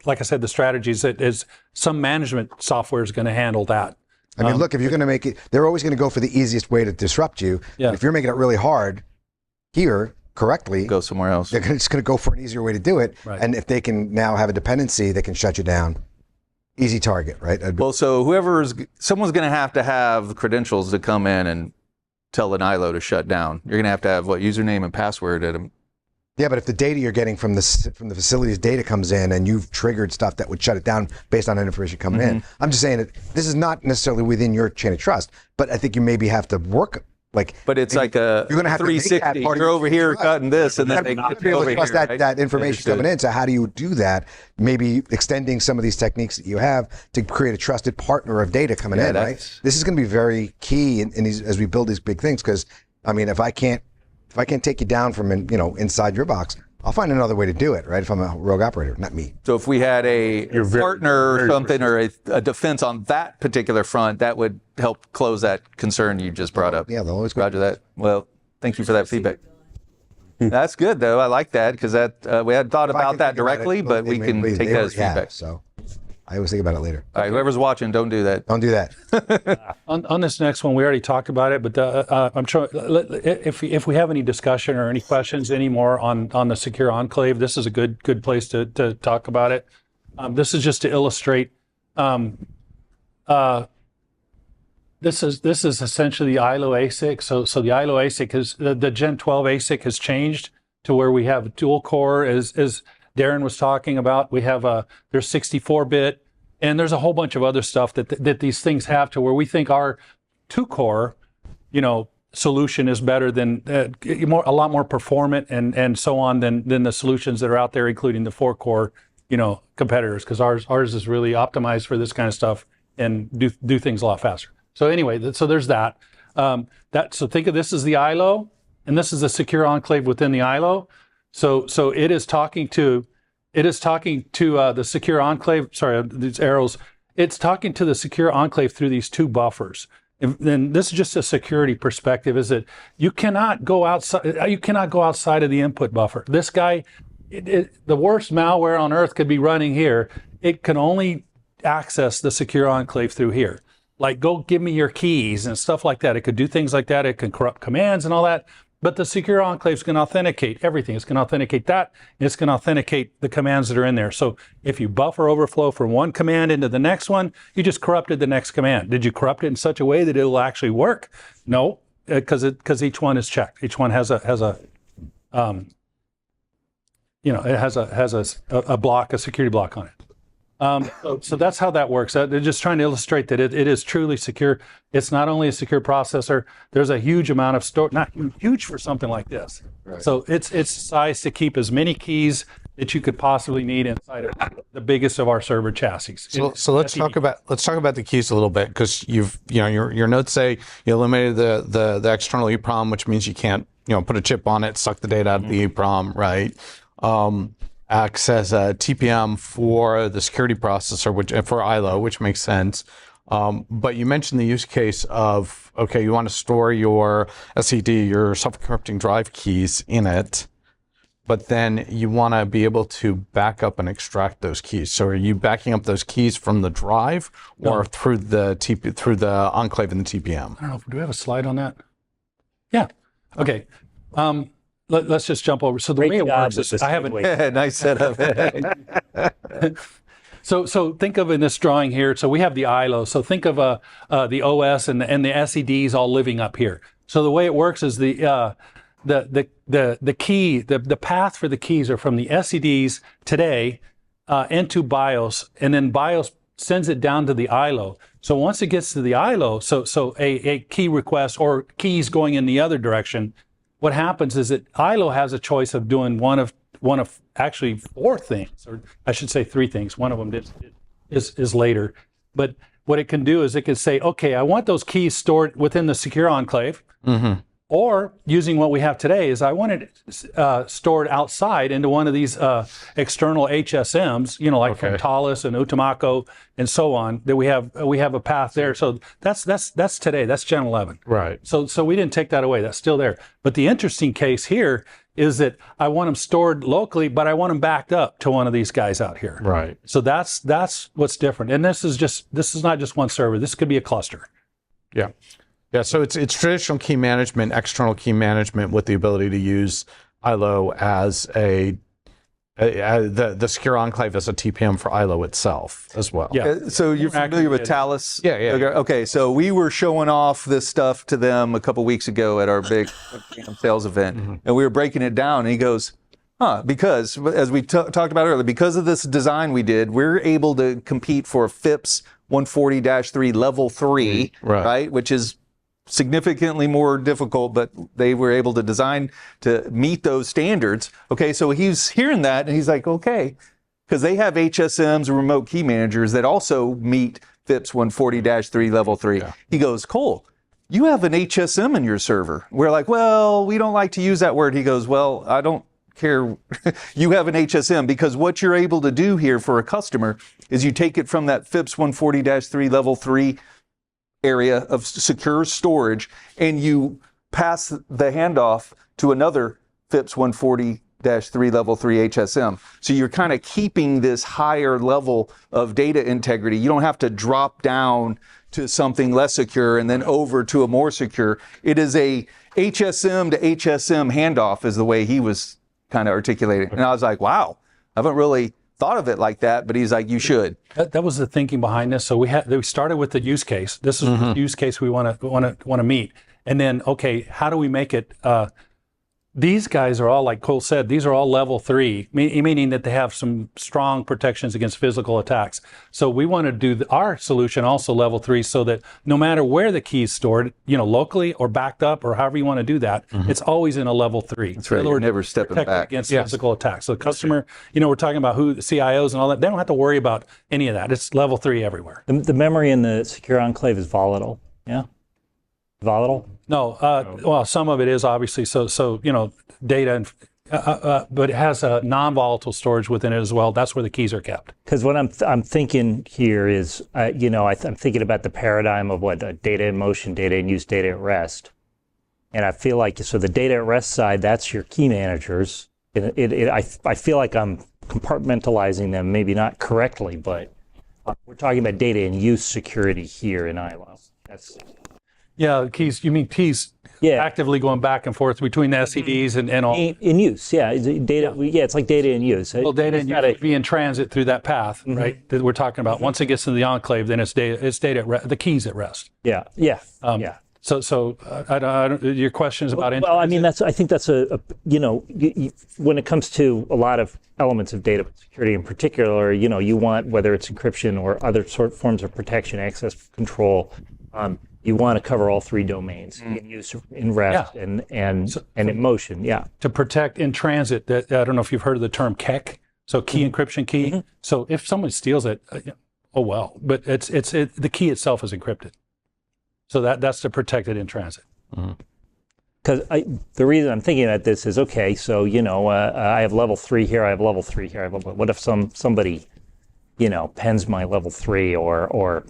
like I said, the strategies is some management software is going to handle that. I mean, look, if you're going to make it, they're always going to go for the easiest way to disrupt you. Yeah. If you're making it really hard here correctly, Go somewhere else. they're just going to go for an easier way to do it. Right. And if they can now have a dependency, they can shut you down. Easy target, right? Well, so someone's going to have the credentials to come in and tell an ILO to shut down. You're going to have what, username and password at them. Yeah, but if the data you're getting from the facility's data comes in and you've triggered stuff that would shut it down based on that information coming in, I'm just saying that this is not necessarily within your chain of trust, but I think you maybe have to work like. But it's like a you're gonna have to make that 360. part of You're your over here trust. cutting this, and then they You get gotta be able over to trust here, that, right? that information Understood. coming in. So how do you do that? Maybe extending some of these techniques that you have to create a trusted partner of data coming in, right? that's- This is going to be very key in these, as we build these big things. Because I mean, if I can't take you down from inside your box, I'll find another way to do it, right? If I'm a rogue operator, not me. So if we had a partner or something or a defense on that particular front, that would help close that concern you just brought up. Yeah, they'll always go. Roger that. Well, thank you for that feedback. That's good, though. I like that because we hadn't thought If I about can that think about directly, it, but we can they take that as already have, feedback. So I always think about it later. All right, whoever's watching, don't do that. Don't do that. On this next one, we already talked about it, but I'm sure if we have any discussion or any questions anymore on the secure enclave, this is a good place to talk about it. This is just to illustrate. This is essentially the ILO ASIC. So the ILO ASIC is the Gen 12 ASIC has changed to where we have dual core, as Darren was talking about. We have there's 64-bit, and there's a whole bunch of other stuff that these things have to where we think our 2-core, solution is better than a lot more performant and so on than the solutions that are out there, including the 4-core, competitors, because ours is really optimized for this kind of stuff and do things a lot faster. So anyway, so there's that. So think of this as the ILO, and this is a secure enclave within the ILO. So it is talking to the secure enclave. Sorry, these arrows. It's talking to the secure enclave through these two buffers. And this is just a security perspective. Is that you cannot go outside. You cannot go outside of the input buffer. This guy, the worst malware on earth could be running here. It can only access the secure enclave through here. Like, go give me your keys and stuff like that. It could do things like that. It can corrupt commands and all that. But the secure enclaves can authenticate everything. It's going to authenticate that. And it's going to authenticate the commands that are in there. So if you buffer overflow from one command into the next one, you just corrupted the next command. Did you corrupt it in such a way that it will actually work? No, because each one is checked. Each one has a block, a security block on it. So that's how that works. They're just trying to illustrate that it is truly secure. It's not only a secure processor. There's a huge amount of storage, not huge for something like this. Right. So it's sized to keep as many keys that you could possibly need inside of the biggest of our server chassis. So let's talk about the keys a little bit, because your notes say you eliminated the external EEPROM, which means you can't put a chip on it, suck the data out of the EEPROM, right? Acts as a TPM for the security processor, which for ILO, which makes sense. But you mentioned the use case of, okay, you want to store your SED, your self-encrypting drive keys in it, but then you want to be able to back up and extract those keys. So are you backing up those keys from the drive or through the enclave in the TPM? I don't know. Do we have a slide on that? Yeah. Okay. Let's just jump over. So the way it works is I haven't. Nice setup. So think of in this drawing here. So we have the ILO. So think of the OS and the SEDs all living up here. So the way it works is the key, the path for the keys are from the SEDs today into BIOS, and then BIOS sends it down to the ILO. So once it gets to the ILO, so a key request or keys going in the other direction, what happens is that ILO has a choice of doing one of actually 4 things, or I should say 3 things. One of them is later. But what it can do is it can say, okay, I want those keys stored within the secure enclave. Mm-hmm. Or using what we have today is I want it stored outside into one of these external HSMs, like from Thales and Utamako and so on. That we have a path there. So that's today. That's Gen 11. Right. So we didn't take that away. That's still there. But the interesting case here is that I want them stored locally, but I want them backed up to one of these guys out here. Right. So that's what's different. And this is not just one server. This could be a cluster. Yeah. Yeah, so it's traditional key management, external key management with the ability to use ILO as the secure enclave as a TPM for ILO itself as well. Yeah. So you're familiar with Thales? Yeah. Okay, so we were showing off this stuff to them a couple weeks ago at our big sales event, and we were breaking it down, and he goes, Because as we talked about earlier, because of this design we did, we're able to compete for FIPS 140-3 level 3, right? Which is significantly more difficult, but they were able to design to meet those standards. Okay, so he's hearing that and he's like, okay, because they have HSMs, remote key managers that also meet FIPS 140-3 level 3. Yeah. He goes, Cole, you have an HSM in your server. We're like, well, we don't like to use that word. He goes, well, I don't care. You have an HSM, because what you're able to do here for a customer is you take it from that FIPS 140-3 level 3 area of secure storage and you pass the handoff to another FIPS 140-3 level 3 HSM. So you're kind of keeping this higher level of data integrity. You don't have to drop down to something less secure and then over to a more secure. It is a HSM to HSM handoff is the way he was kind of articulating. And I was like, wow, I haven't really thought of it like that, but he's like, you should. That was the thinking behind this. So we started with the use case. This is the use case we want to meet. And then, okay, how do we make it? These guys are all, like Cole said, these are all level 3, meaning that they have some strong protections against physical attacks. So we want to do our solution also level 3, so that no matter where the key is stored, locally or backed up or however you want to do that, it's always in a level 3. That's right. You're never stepping back against physical attacks. So the customer, we're talking about who the CIOs and all that. They don't have to worry about any of that. It's level 3 everywhere. The memory in the secure enclave is volatile. Yeah. Volatile? No, well, some of it is obviously data, and, but it has a non-volatile storage within it as well. That's where the keys are kept. Because what I'm thinking here is, I'm thinking about the paradigm of what data in motion, data in use, data at rest, and I feel like the data at rest side, that's your key managers. I feel like I'm compartmentalizing them, maybe not correctly, but we're talking about data in use security here in ILO. Yeah, keys. You mean keys? Yeah, actively going back and forth between the SCDs and all. In use, yeah. Data. Yeah, it's like data in use. Well, data in use would be in transit through that path, right? That we're talking about. Once it gets into the enclave, then it's data. It's data at rest. The keys at rest. Yeah. Yeah. Yeah. So I don't, your question is about. Well, I mean, I think that's when it comes to a lot of elements of data security in particular, you want, whether it's encryption or other forms of protection, access control. You want to cover all 3 domains: in use, in rest, and in motion. Yeah. To protect in transit, I don't know if you've heard of the term KEK. So key encryption key. So if someone steals it, oh well. But the key itself is encrypted. So that's to protect it in transit. Because the reason I'm thinking about this is, okay, so I have level 3 here. I have level 3 here. What if somebody pens my level 3 or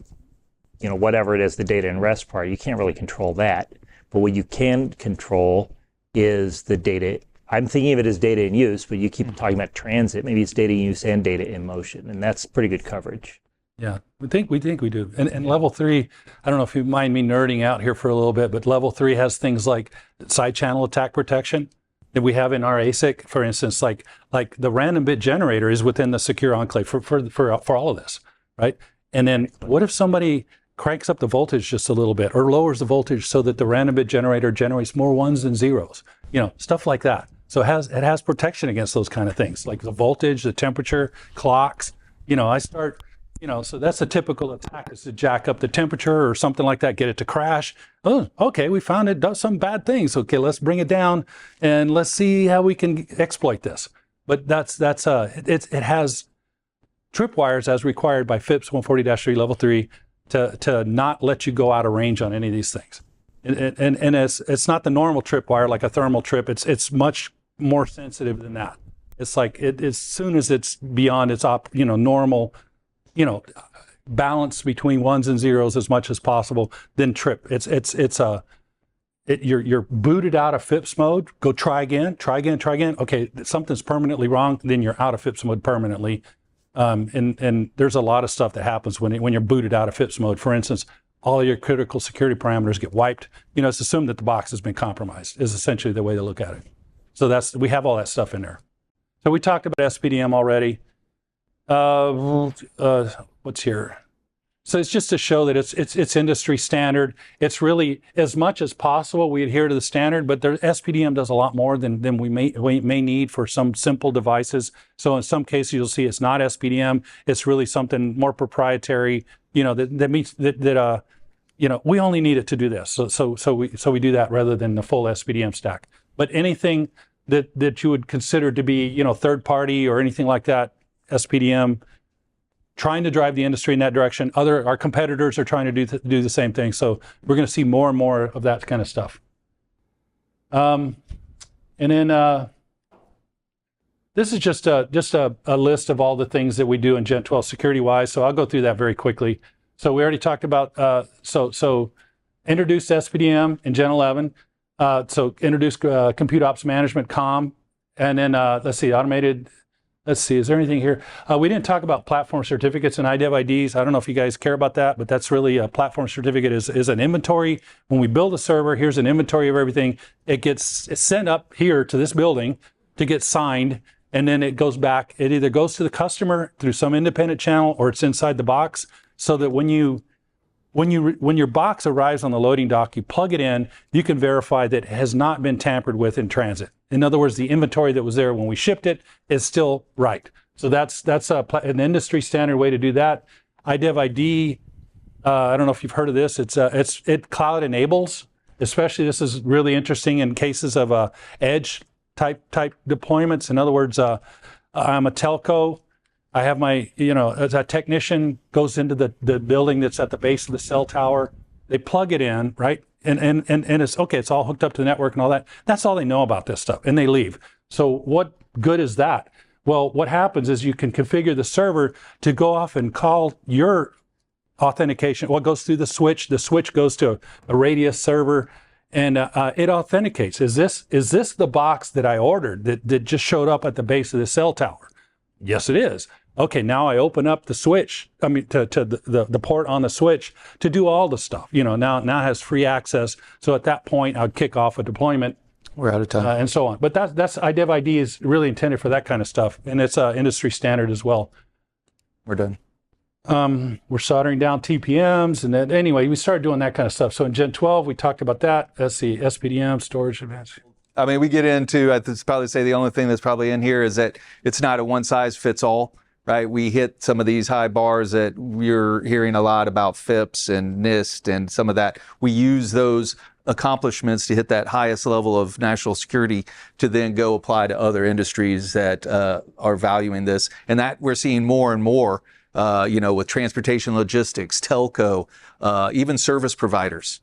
whatever it is, the data and rest part, you can't really control that. But what you can control is the data. I'm thinking of it as data in use, but you keep talking about transit. Maybe it's data in use and data in motion, and that's pretty good coverage. Yeah, we think we do. And level 3, I don't know if you mind me nerding out here for a little bit, but level 3 has things like side channel attack protection that we have in our ASIC. For instance, like the random bit generator is within the secure enclave for all of this, right? And then what if somebody cranks up the voltage just a little bit or lowers the voltage so that the random bit generator generates more ones than zeros, stuff like that. So it has protection against those kind of things, like the voltage, the temperature, clocks. So that's a typical attack, is to jack up the temperature or something like that, get it to crash. Oh, okay, we found it does some bad things. Okay, let's bring it down and let's see how we can exploit this. But it has tripwires as required by FIPS 140-3 level 3 to not let you go out of range on any of these things. And it's not the normal tripwire like a thermal trip. It's much more sensitive than that. It's like as soon as it's beyond its normal, balance between ones and zeros as much as possible, then trip. You're booted out of FIPS mode. Go try again. Okay, something's permanently wrong. Then you're out of FIPS mode permanently. And there's a lot of stuff that happens when you're booted out of FIPS mode. For instance, all your critical security parameters get wiped. It's assumed that the box has been compromised, is essentially the way to look at it. So we have all that stuff in there. So we talked about SPDM already. What's here? So it's just to show that it's industry standard. It's really, as much as possible, we adhere to the standard, but SPDM does a lot more than we may need for some simple devices. So in some cases, you'll see it's not SPDM. It's really something more proprietary, you know, that meets that you know, we only need it to do this. So we do that rather than the full SPDM stack. But anything that you would consider to be, you know, third party or anything like that, SPDM, trying to drive the industry in that direction. Our competitors are trying to do the same thing. So we're going to see more and more of that kind of stuff. And then this is just a list of all the things that we do in Gen 12 security-wise. So I'll go through that very quickly. So we already talked about, so introduce SPDM in Gen 11. So introduce Compute Ops Management, COM. And then, let's see, automated. Let's see, is there anything here? We didn't talk about platform certificates and IDEV IDs. I don't know if you guys care about that, but that's really a platform certificate is an inventory. When we build a server, here's an inventory of everything. It's sent up here to this building to get signed, and then it goes back. It either goes to the customer through some independent channel or it's inside the box, so that when your box arrives on the loading dock, you plug it in, you can verify that it has not been tampered with in transit. In other words, the inventory that was there when we shipped it is still right. So that's an industry standard way to do that. IDEV ID, I don't know if you've heard of this. It cloud enables, especially this is really interesting in cases of edge type deployments. In other words, I'm a telco. I have my, you know, as a technician goes into the building that's at the base of the cell tower. They plug it in, right? And it's okay, it's all hooked up to the network and all that. That's all they know about this stuff, and they leave. So what good is that? Well, what happens is you can configure the server to go off and call your authentication. Well, it goes through the switch. The switch goes to a Radius server, and it authenticates. Is this the box that I ordered that just showed up at the base of the cell tower? Yes, it is. Okay, now I open up the switch, to the port on the switch to do all the stuff. You know, now it has free access. So at that point, I'll kick off a deployment. We're out of time. And so on. But that's IDEV ID is really intended for that kind of stuff. And it's industry standard as well. We're done. We're soldering down TPMs. And then anyway, we started doing that kind of stuff. So in Gen 12, we talked about that. That's the SPDM, storage advanced. I mean, we get into, I'd probably say the only thing that's probably in here is that it's not a one size fits all. Right, we hit some of these high bars that we're hearing a lot about FIPS and NIST and some of that. We use those accomplishments to hit that highest level of national security to then go apply to other industries that are valuing this. And that we're seeing more and more, you know, with transportation logistics, telco, even service providers.